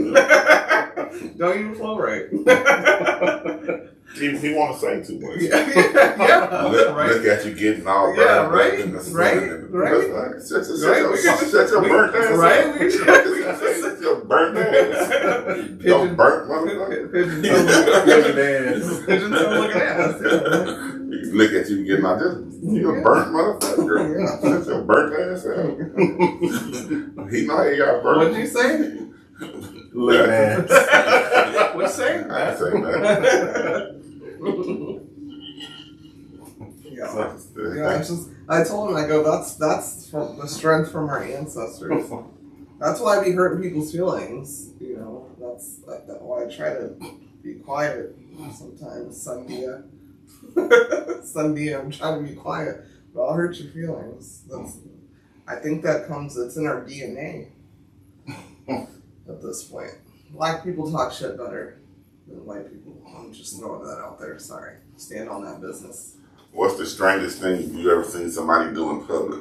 Don't even flow right. He want to say too much. Yeah. Look Right. at you getting all Yeah, burned right, up in the sun. right, and right. Shut Right, your burnt ass right. up. Shut your burnt ass. Don't burnt motherfucker. Pigeon toe looking ass. Yeah. Look at you getting out there. You a burnt motherfucker. Shut your burnt ass up. He know he got burnt. What'd you say? Looking ass. What'd you say? I ain't saying that. Yeah, I told him, I go, that's from the strength from our ancestors. That's why I be hurting people's feelings. That's why I try to be quiet sometimes. Sunday, I'm trying to be quiet, but I'll hurt your feelings. I think that it's in our DNA at this point. Black people talk shit better than white people. I'm just throwing that out there. Sorry. Stand on that business. What's the strangest thing you ever seen somebody do in public?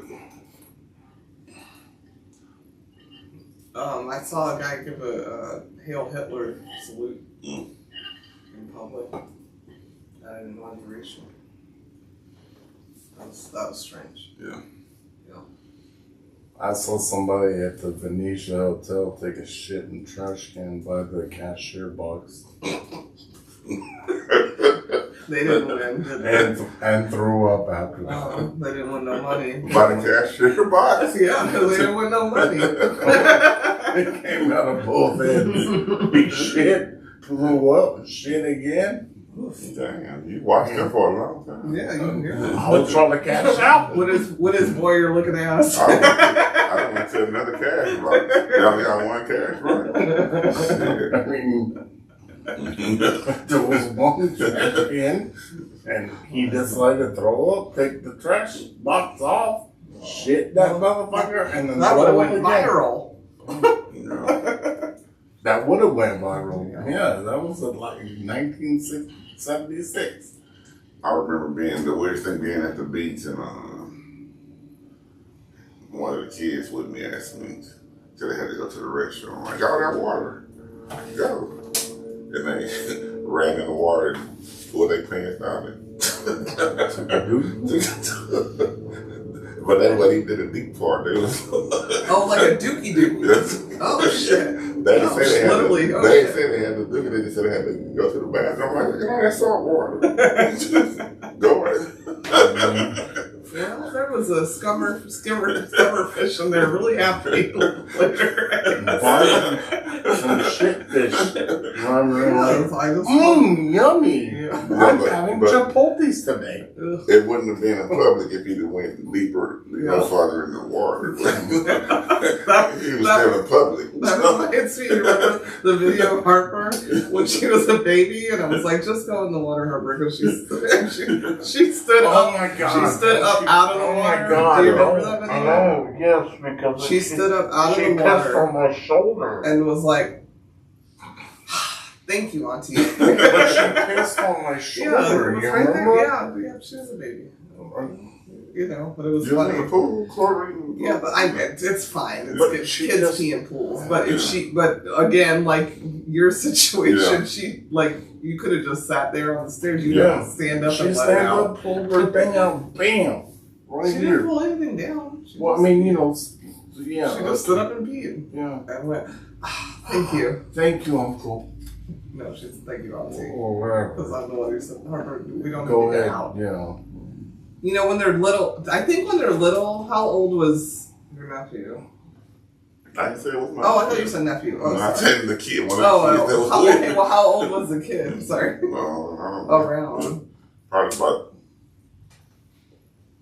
I saw a guy give a Hail Hitler salute in public at an inauguration. That was strange. Yeah. I saw somebody at the Venetia Hotel take a shit in trash can by the cashier box. They didn't win, did they? And threw up after that. They didn't win no money. By the cashier box. Yeah, they didn't win no money. It came out of both ends. He shit, blew up, shit again. Damn, you watched them for a long time. Yeah, you I was trying to cash out. What is boy you're looking at? I went to another cash box. They only got one cash box. I mean, there was one trash bin, and he decided to throw up, take the trash box off, shit that motherfucker, and then That would have throw it went again. viral. That would have went viral. Yeah, that was like 1976. I remember being the weirdest thing being at the beach and one of the kids with me asked me till they had to go to the restroom. I'm like, y'all got water? Go. And they ran in the water and pulled their pants down and but that's what he did a deep part, dude. Oh, like a dookie dookie. Oh shit. They didn't say they had to, literally, they oh, didn't shit. say they had to do it, they just said they had to go to the bathroom. I'm like, that's salt water. Go right. Well, there was a skimmer fish in there really happy later. Some shit fish. Yeah, Yummy. Yeah. I'm having Chipotles today. It wouldn't have been in public if he'd have went deeper, farther in the water. He was still in public. That reminds me, you remember the video of Harper when she was a baby, and I was like, just go in the water, Harper, because she stood up. Oh my God. She stood up out of the Oh water. my God. Do you remember that video? Oh, yes, because She stood up out of the she pissed water on my shoulder. and was like, "Thank you, Auntie." But she pissed on my Yeah, shoulder. it was You right remember? there. Yeah, she was a baby. You know, but it was You was funny. in the pool, chlorine. Yeah, but it's fine. But It's she kids just- pee in pools. But but again, like your situation, she you could have just sat there on the stairs. You didn't stand up She and let stand it out. up, pulled her thing out, bam, right She didn't here. pull anything down. She Well, I just, mean, you know, yeah. she just stood up and peed Yeah. and went, "Thank you." Thank you, Uncle. No, she's thank you, Auntie. Or whatever. Because I'm the one who said, Harper, we don't Go need to get ahead. out. Yeah. You know, when they're little, I think when they're little, how old was your nephew? I didn't say it was my Oh, I thought you said nephew. Oh, I sorry. said the kid. One of the Oh, kids that was how, with okay, me. well, how old was the kid? Sorry. I don't know. Around. Probably about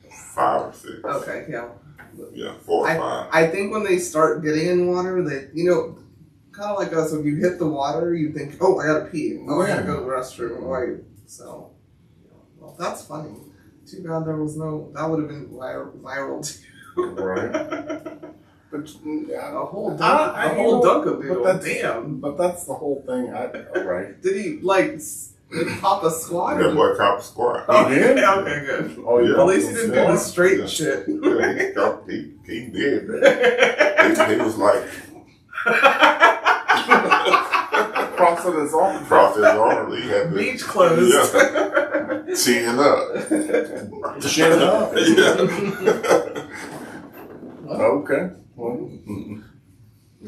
5 or 6. Okay, yeah. Yeah, 4 or 5. I think when they start getting in water, they, you know, kind of like us, when you hit the water, you think, oh, I gotta pee. Oh, I gotta go to the restroom. Right. So, well, that's funny. Too bad there was no, that would have been viral too. Right. But A whole dunk of it. But Damn. But that's the whole thing. Right. Did he, like, pop a squat? That boy cop squat. Oh, He did? Okay, good. Oh, Yeah. At least he didn't do the straight Yeah. shit. Yeah, he did that. He was like, Crossing his arm. crossed his arm. He had to, Beach closed. Yeah. Chin up. Chin up. Yeah. Okay. Well,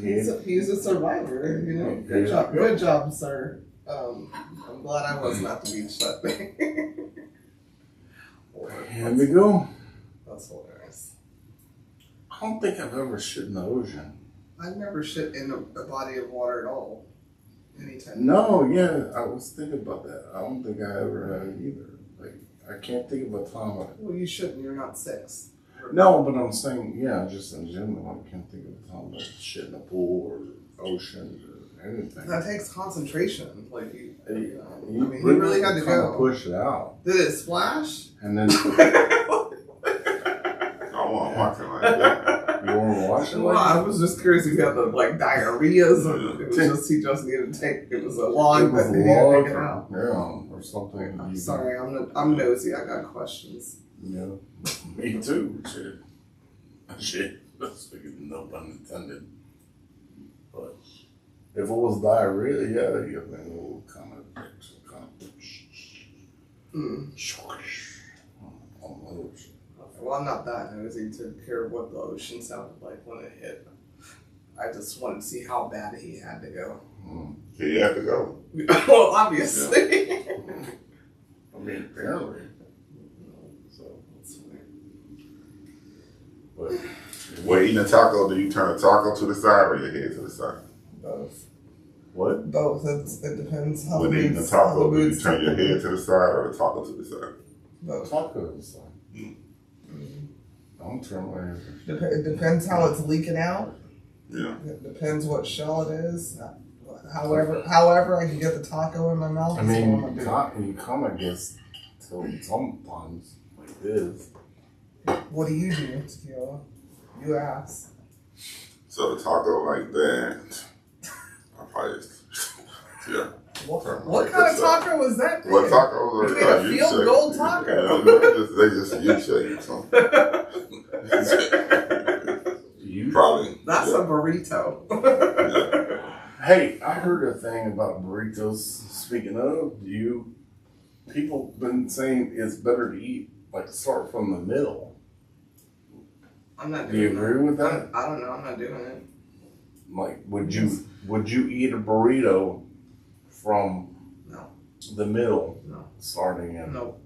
He's a survivor, you know. Good job, sir. I'm glad I wasn't at the beach that day. Here we go. That's hilarious. I don't think I've ever shit in the ocean. I've never shit in a body of water at all. Anytime. No, yeah, I was thinking about that. I don't think I ever have either. Like, I can't think of a time. Well, you shouldn't. You're not 6. No, but I'm saying, yeah, just in general, I can't think of a time like shit in a pool or ocean or anything. That takes concentration. Like you know, I You mean, he really had to kinda go. push it out, Did it splash? and then I want watching like that. you want to watch it. Well, I was just curious if he had the like diarrheas or it was just he just needed to take it was a log It was that a he needed to log, take it out. yeah, or something. I'm sorry, I'm nosy. I got questions. Yeah, me too. Shit. That's no pun intended. But if it was diarrhea, yeah, you have a little kind of on the ocean. Well, I'm not that nosy to care what the ocean sounded like when it hit. I just wanted to see how bad he had to go. So you have to go. Well, obviously. I mean, apparently. So, That's weird. but When eating a taco, do you turn a taco to the side or your head to the side? Both. what? Both. It depends how When the eating a mood's- how the taco, do you mood's turn your taking. head to the side or the taco to the side? Both. Tacos. I don't turn my head. It depends how it's leaking out. Yeah. It depends what shell it is. However, I can get the taco in my mouth. I that's mean, what I'm gonna you kind of guess till sometimes like this. do. What do you do, Tequila? You ask. So the taco like that, I probably just, yeah. What kind of taco is that? What tacos You made are a you field goal taco. They just U shape. You Probably. That's yeah. a burrito. Yeah. Hey, I heard a thing about burritos. Speaking of, people been saying it's better to eat, like start from the middle. I'm not Do you doing agree with that? I don't know. I'm not doing it. Like, would you eat a burrito from No. the middle, No. starting in? No.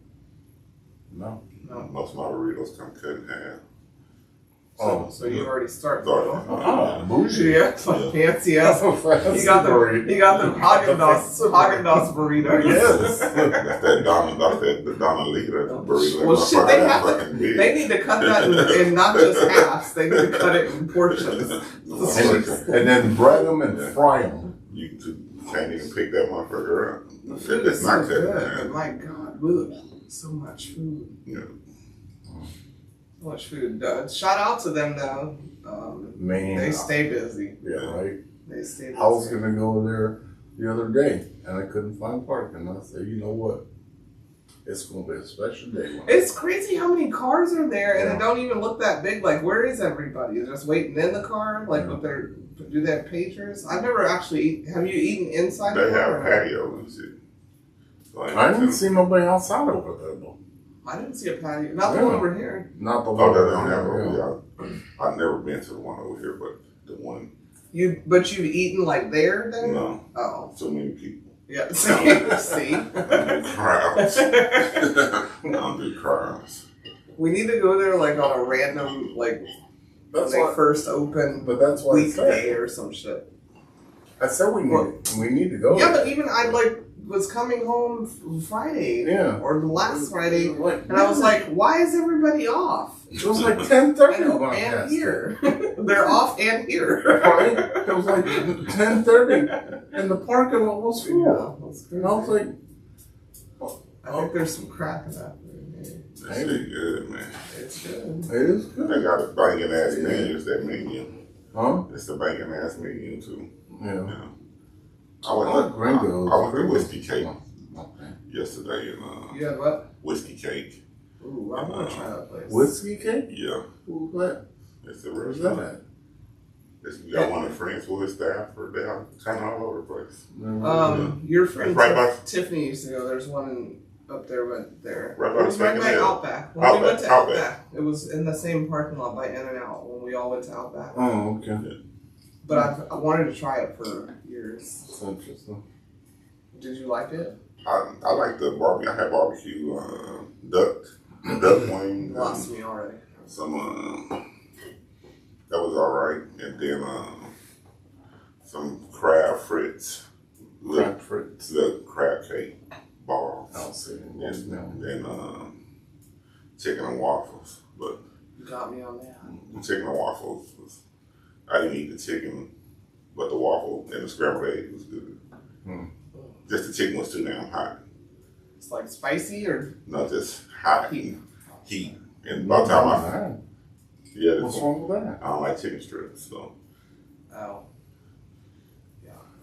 No. No. Most of my burritos come cut in half. So you already start. Bougie. Yeah, it's like fancy ass. You got the Haagen-Dazs burrito. Yes. That's that Donna Lita burrito. Well, shit, they have fucking big. They need to cut that in not just halves. They need to cut it in portions. And then bread them and fry them. You can't even pick that motherfucker up. The food It's is not so cut in good. half. My God, ugh, so much food. Yeah. So much food. Shout out to them though. Man, They stay busy. yeah, right. They stay busy. I was gonna go there the other day and I couldn't find parking. I said, you know what? It's gonna be a special day. It's crazy how many cars are there and Yeah. they don't even look that big. Like, where is everybody? They're just waiting in the car? Like, with their, do they have pagers? I've never actually have you eaten inside They the car? have or not? patios and shit. Like, I didn't see nobody outside over there though. I didn't see a patio. Not the Yeah. one over here. Not the Oh, one. they don't have over over here. here. I've never been to the one over here, but the one, But you've eaten like there then? no, Oh. so many people. Yeah. See? I do crowds. I don't do crowds. We need to go there like on a random, like, when That's they why. first open But that's why I weekday said. or some shit. I said we need to go. Yeah, but even I was coming home Friday. Yeah. Or the last Friday. Like, And I was like, why is everybody off? it was like 10:30 And, when I and passed here. They're off and here. Right? It was like 10:30 and the parking lot was full. Yeah, that's And I was crazy. like, I think there's some crack in that food. That shit good, man. It's good. it is good. They got a banging ass menu. It's that menu. Huh? It's the banging ass menu too. Yeah. Yeah. I went I like gringos. I went to Whiskey Cake Okay. yesterday and You had what? Whiskey Cake. Ooh, I want to try that place. Whiskey cake? Yeah. Who's that? It's a Where's that restaurant. at? We got one in Friendswood, Stafford. They're kind of all over the place. Your friend Right by- Tiffany used to go. There's one up there, but there. Right by it was right by Second Hill. Outback. When we Outback, went to Outback. Outback, it was in the same parking lot by In-N-Out when we all went to Outback. Oh, okay. But I wanted to try it for years. That's interesting. Did you like it? I like the barbecue. I had barbecue duck wing. You lost me already. Some that was all right, and then some crab frites. Crab frites. The crab cake balls. I'll see. And then chicken and waffles. But You got me on that. chicken and waffles was, I didn't eat the chicken, but the waffle and the scrambled egg was good. Just the chicken was too damn hot. It's like spicy or Not just hot Heat. heat. And by the time I What's wrong with that? I don't like chicken strips, so oh,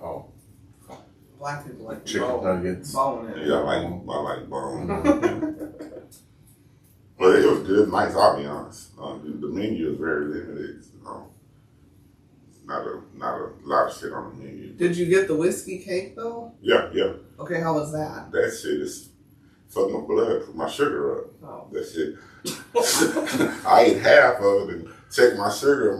Oh, black people like chicken bone, nuggets. bone in it. yeah, I like bone. But it was good, nice. I'll be honest. The menu is very limited. Not a lot of shit on the menu. Did you get the whiskey cake though? Yeah. Okay, how was that? That shit is fucking my blood, put my sugar up. Oh. That shit. I ate half of it and check my sugar, and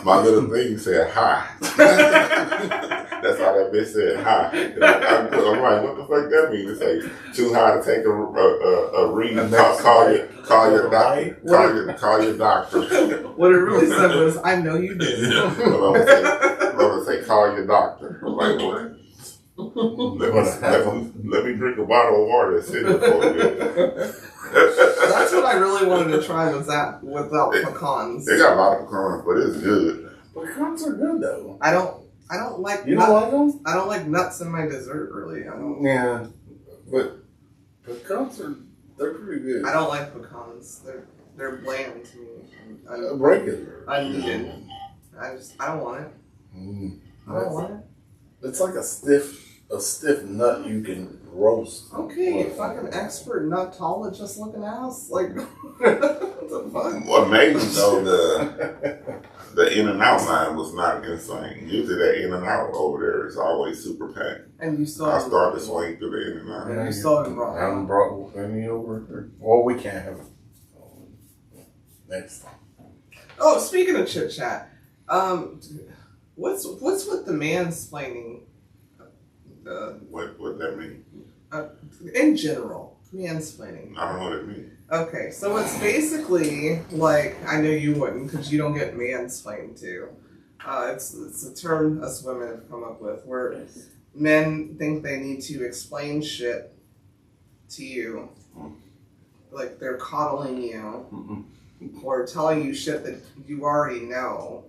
my little thing said hi. That's how that bitch said hi. And I'm like, what the fuck that mean? It's like too high to take a read. Call your doctor. Call your doctor. What it really said was, I know you did. I'm gonna say, call your doctor. I'm like, what? Let me drink a bottle of water and sit there for a bit. That's what I really wanted to try was that without pecans. They got a lot of pecans, but it's good. Pecans are good though. I don't like. You don't like them? I don't like nuts in my dessert. Really, I don't. Yeah, but pecans they're pretty good. I don't like pecans. They're bland to me. Regular. Unneeded. I don't want it. I don't want it. It's like a stiff nut you can roast. Okay, fucking expert nutologist looking ass. Like, what the fuck? What made me though the In-N-Out line was not insane. Usually that In-N-Out over there is always super packed. And you still I started to swing through the In-N-Out. Yeah, you still haven't brought. I haven't brought any over here. Well, we can't have it next time. Oh, speaking of Chit Chat, what's with the mansplaining? What that mean? In general, mansplaining. I don't know what it means. Okay, so it's basically like, I know you wouldn't because you don't get mansplained to. It's a term us women have come up with where men think they need to explain shit to you, like they're coddling you or telling you shit that you already know,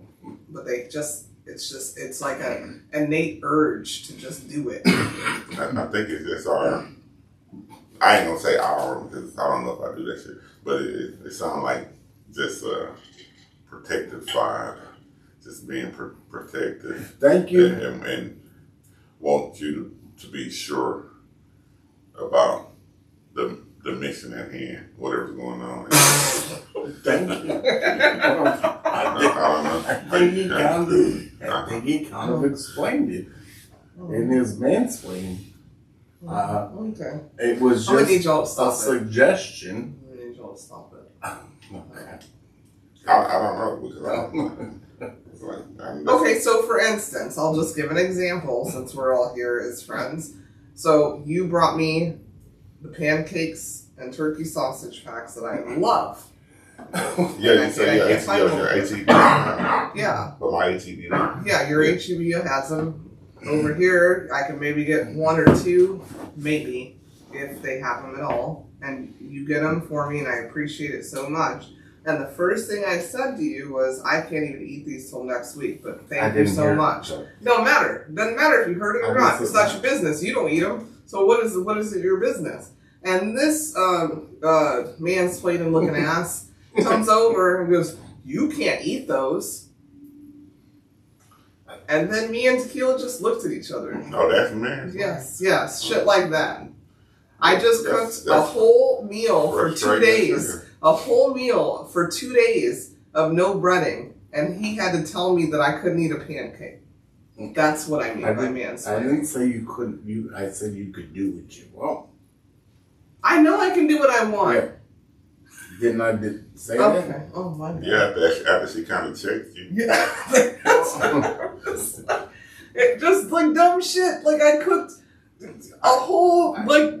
but it's like an innate urge to just do it. I think it's just our. I ain't gonna say our because I don't know if I do that shit, but it sounds like just a protective vibe, just being protective. Thank you. And want you to be sure about the mission at hand, whatever's going on. Thank you. I think he kind of explained it in his mansplaining. Okay. It was I'm gonna need just y'all to a stop it. suggestion. I'm gonna need y'all to stop it. Okay. I don't know because I don't know. It's like, Okay, so for instance, I'll just give an example since we're all here as friends. So you brought me the pancakes and turkey sausage packs that I love. Yeah, you say your ATV. Yeah. But my ATV. Yeah, your HEB has them. Over here, I can maybe get one or two, maybe, if they have them at all. And you get them for me, and I appreciate it so much. And the first thing I said to you was, I can't even eat these till next week, but thank you so much. Don't matter. Doesn't matter if you heard it or not. It's not your business. You don't eat them. So what is it your business? And this mansplaining looking ass comes over and goes, you can't eat those. And then me and Tequila just looked at each other. Oh, that's man. Yes, shit like that. I just cooked a whole meal for 2 days. A whole meal for 2 days of no breading. And he had to tell me that I couldn't eat a pancake. That's what I mean by mansplaining. I didn't say you couldn't. I said you could do what you want. I know I can do what I want. Yeah. Didn't I say that? Okay. Oh my God. Yeah, after she kind of checked you. Yeah. It just like dumb shit. Like I cooked a whole like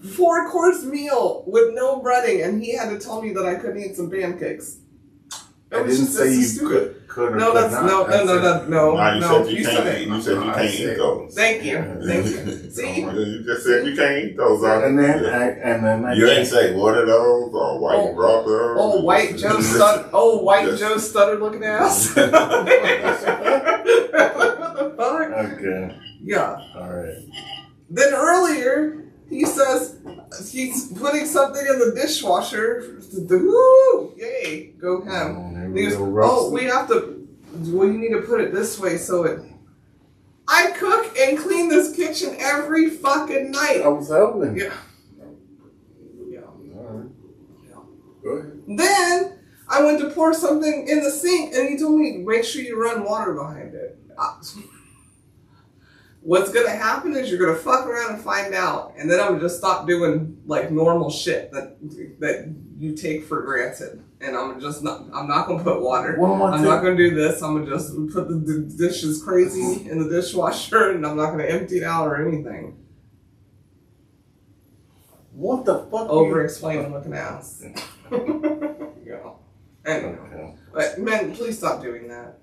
4-course meal with no breading, and he had to tell me that I couldn't eat some pancakes. I didn't say you could or no, could that's not. no. You said you can't eat those. Thank you. See, you just said you can't eat those. And then you ain't say what are those or why you brought those. Oh, white Joe stuttered looking ass. What the fuck? Okay. Yeah. All right. Then earlier he says he's putting something in the dishwasher. Woo! Yay! Go him. He goes, you need to put it this way so it. I cook and clean this kitchen every fucking night. I was helping. Yeah. All right. Go ahead. Then I went to pour something in the sink, and he told me make sure you run water behind it. What's gonna happen is you're gonna fuck around and find out, and then I'm gonna just stop doing like normal shit that you take for granted. and I'm not gonna put water. I'm not gonna do this. I'm gonna just put the dishes crazy in the dishwasher, and I'm not gonna empty it out or anything. What the fuck? Over explaining looking ass. Yeah. Anyway, Okay. but men, please stop doing that.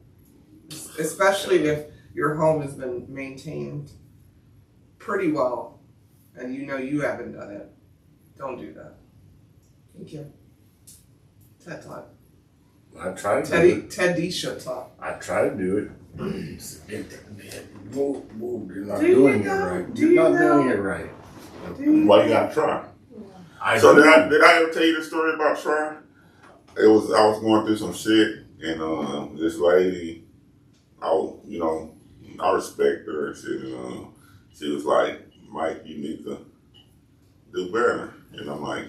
Especially if your home has been maintained pretty well, and you know you haven't done it. Don't do that. Thank you. TED Talk. I tried to do it. Ted D should talk. I tried to do it. Move. You're not Do you doing it know? right. Do You're you not know? doing it right. Why you gotta try? So did I ever tell you the story about trying? I was going through some shit, and this lady, I respect her and shit, and she was like, Mike, you need to do better. And I'm like,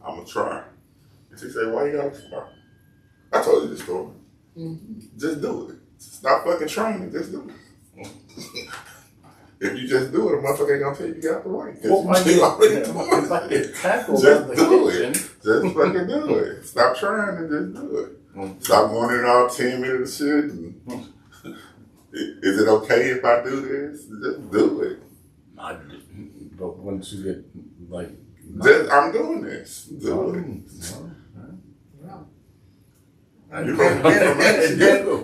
I'm gonna try. And she said, why you gotta try? I told you the story. Mm-hmm. Just do it. Stop fucking trying. Just do it. If you just do it, a motherfucker ain't gonna tell you you got the right. Well, If I get tackled just out the do kitchen. it. Just fucking do it. Stop trying and just do it. Stop going in all 10 minutes shit. And is it okay if I do this? Just do it. But once you get like, I'm doing this. Do it.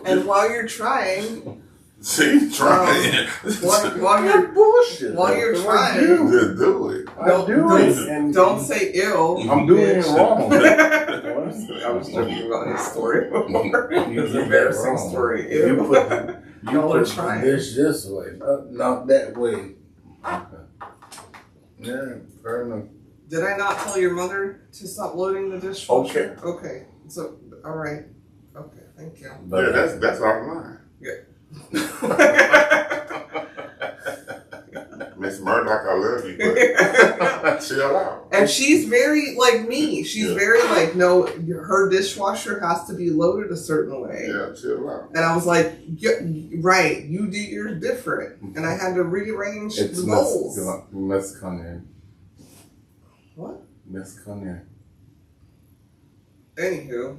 And while you're trying, See, trying. while you're bullshit. while you're trying, Just do it. don't say ill. I'm doing it wrong. I was joking about his story before. His embarrassing story. You Ew. put Y'all are the trying. dish this way, not that way. Okay. Yeah, fair enough. Did I not tell your mother to stop loading the dishwasher? Okay. So, all right. Okay. Thank you. But Yeah, that's offline. Miss Murdoch, I love you, but chill out. And she's very like me. She's very like, no, her dishwasher has to be loaded a certain way. Yeah, chill out. And I was like, right, you do yours different. And I had to rearrange it's the bowls. Miss Cognac. What? Miss Cognac. Anywho,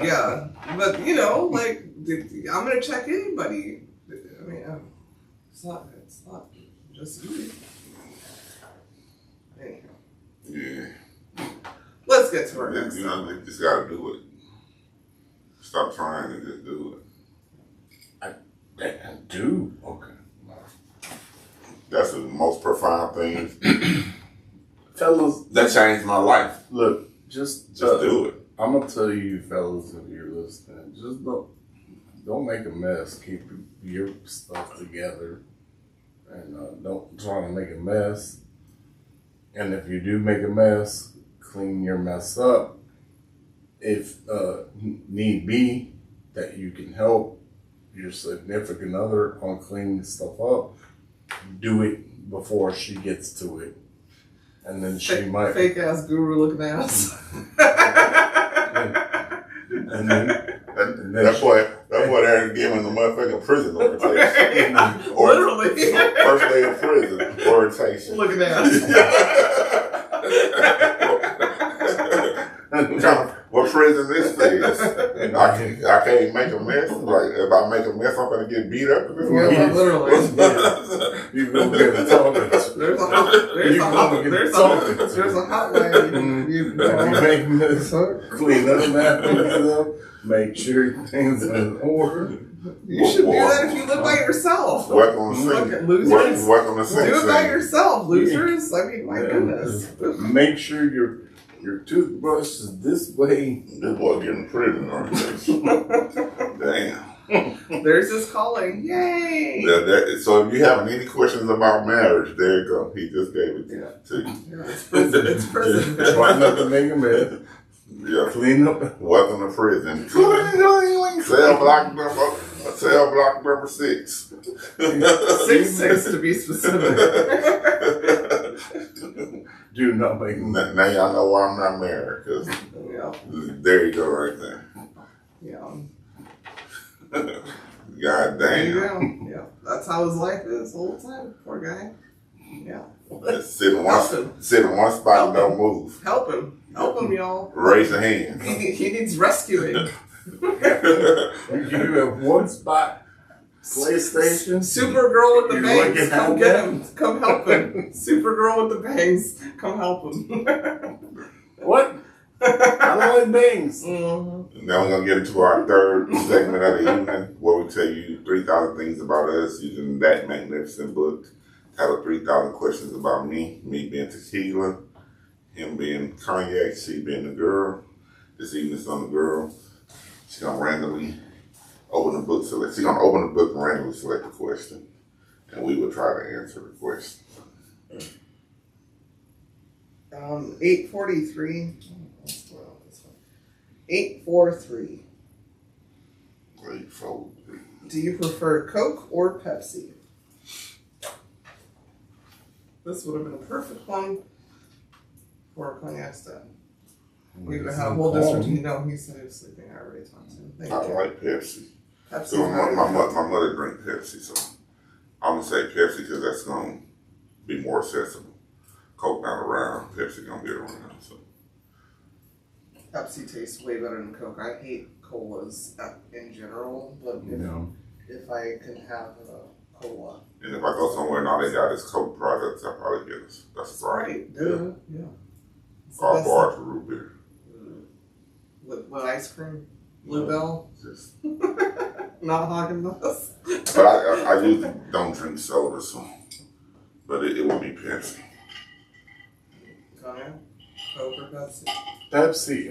yeah. But, you know, like, I'm going to check anybody. I mean, it's not just you. Anyhow. Yeah. Let's get to our next You know, you just gotta do it. Stop trying and just do it. I do. Okay. That's the most profound thing. Fellas, That changed my life. look, just do it. I'm gonna tell you, fellas, if you're listening, just don't make a mess. Keep your stuff together, and don't try to make a mess. And if you do make a mess, clean your mess up. If need be, that you can help your significant other on cleaning stuff up, do it before she gets to it, and then she might fake ass guru looking ass. and then That boy there giving the motherfucking prison orientation. Literally. First day of prison orientation. Looking ass. What prison this is? I can't make a mess. Like if I make a mess, I'm gonna get beat up. Yeah, literally. you gonna get a talking. There's a hotline. If you make this clean up stuff, make sure things are in order. You should do that if you live by yourself. Welcome to Fucking losers. Welcome to Do it by yourself, losers. I mean, my goodness. Make sure your toothbrush is this way. This boy getting prison orientation. Damn. There's his calling. Yay! So if you have any questions about marriage, there you go. He just gave it to you. Yeah, it's prison. It's prison. Try not to make a mess. Yeah. Clean up. Welcome to prison. Cell block number 6. 6 to be specific. Do not make a mess. Now y'all know why I'm not married, because there you go right there. Yeah. God There you damn. go. Yeah. That's how his life is the whole time. Poor guy. Yeah. Sit in one spot and don't move. Help him. Help him, y'all. Raise a hand. He needs rescuing. You have one spot. PlayStation. Supergirl with the You're bangs. looking Come at get that? him. Come help him. Supergirl with the bangs. Come help him. What? I don't like bangs. Mm-hmm. Now we're going to get into our third segment of the evening where we tell you 3,000 things about us using that magnificent book titled 3,000 Questions About Me being Tequila, him being Cognac, she being the girl. This evening's on the girl. She's going to randomly open the book. She's going to open the book and randomly select a question. And we will try to answer the question. 843. 843. 843. Do you prefer Coke or Pepsi? This would have been a perfect one for a cognac stud. We would have had a whole dissertation. No, he said he was sleeping. I already talked to him. Thank I you. like Pepsi. Pepsi. So my mother drinks Pepsi, so I'm going to say Pepsi because that's going to be more accessible. Coke not around, Pepsi going to be around. So. Pepsi tastes way better than Coke. I hate colas in general, but if I can have a cola. And if I go somewhere and all they got is Coke products, I'll probably get a Sprite. Duh. Yeah. Or bar to root beer. With ice cream? Bluebell? Just. Not Haagen-Dazs? But I usually don't drink soda, so. But it would be Pepsi. Cognac? Coke or Pepsi? Pepsi.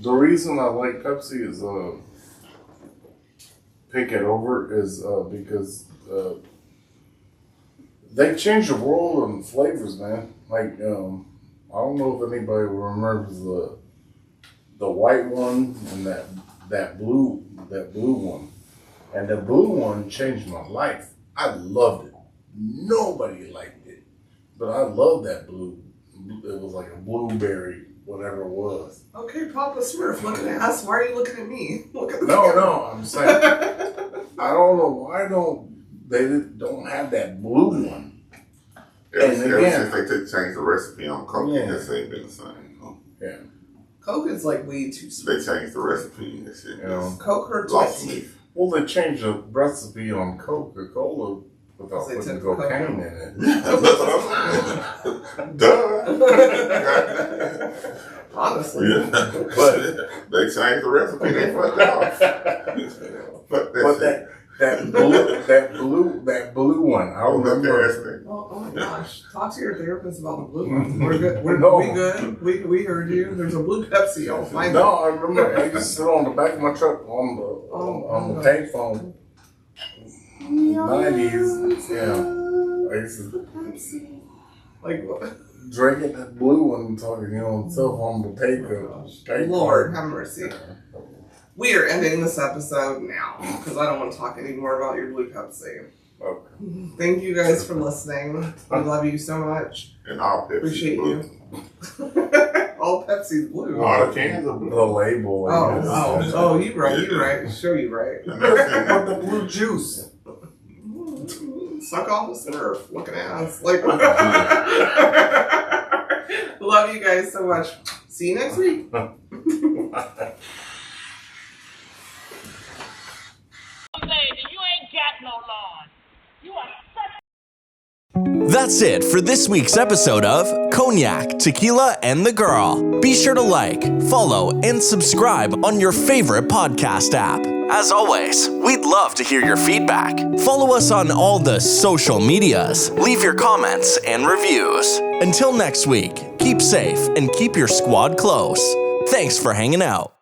The reason I like Pepsi is pick it over is because they changed the world of flavors, man. Like I don't know if anybody remembers the white one and that blue one, and the blue one changed my life. I loved it. Nobody liked it, but I loved that blue. It was like a blueberry, whatever it was. Okay, Papa Smurf, looking at us. Why are you looking at me? Look at No, I'm saying I don't know why they don't have that blue one. Ever since they changed the recipe on Coke, I guess they've been the same. Yeah. Coke is like way too sweet. They changed the recipe and shit. You know, Coke hurts lost my me. teeth. Well, they changed the recipe on Coca-Cola without They putting took cocaine in it. Duh. Honestly. Yeah. But they changed the recipe. They fucked off. That blue one. I remember. Oh my gosh! Talk to your therapist about the blue one. We're good. We good. We heard you. There's a blue Pepsi. I'll find it. I remember I used to sit on the back of my truck on the payphone. 90s, yeah. I used to like what? drinking that blue one and talking, on cell phone to take Lord have mercy. We are ending this episode now because I don't want to talk anymore about your blue Pepsi. Okay. Thank you guys for listening. We love you so much. And all Pepsi Appreciate blue. you. All Pepsi's blue. All the cans are blue. The label. You right. Show you right. With the blue juice. Suck off the Smurf. Looking at us. Like, love you guys so much. See you next week. That's it for this week's episode of Cognac, Tequila, and the Girl. Be sure to like, follow, and subscribe on your favorite podcast app. As always, we'd love to hear your feedback. Follow us on all the social medias. Leave your comments and reviews. Until next week, keep safe and keep your squad close. Thanks for hanging out.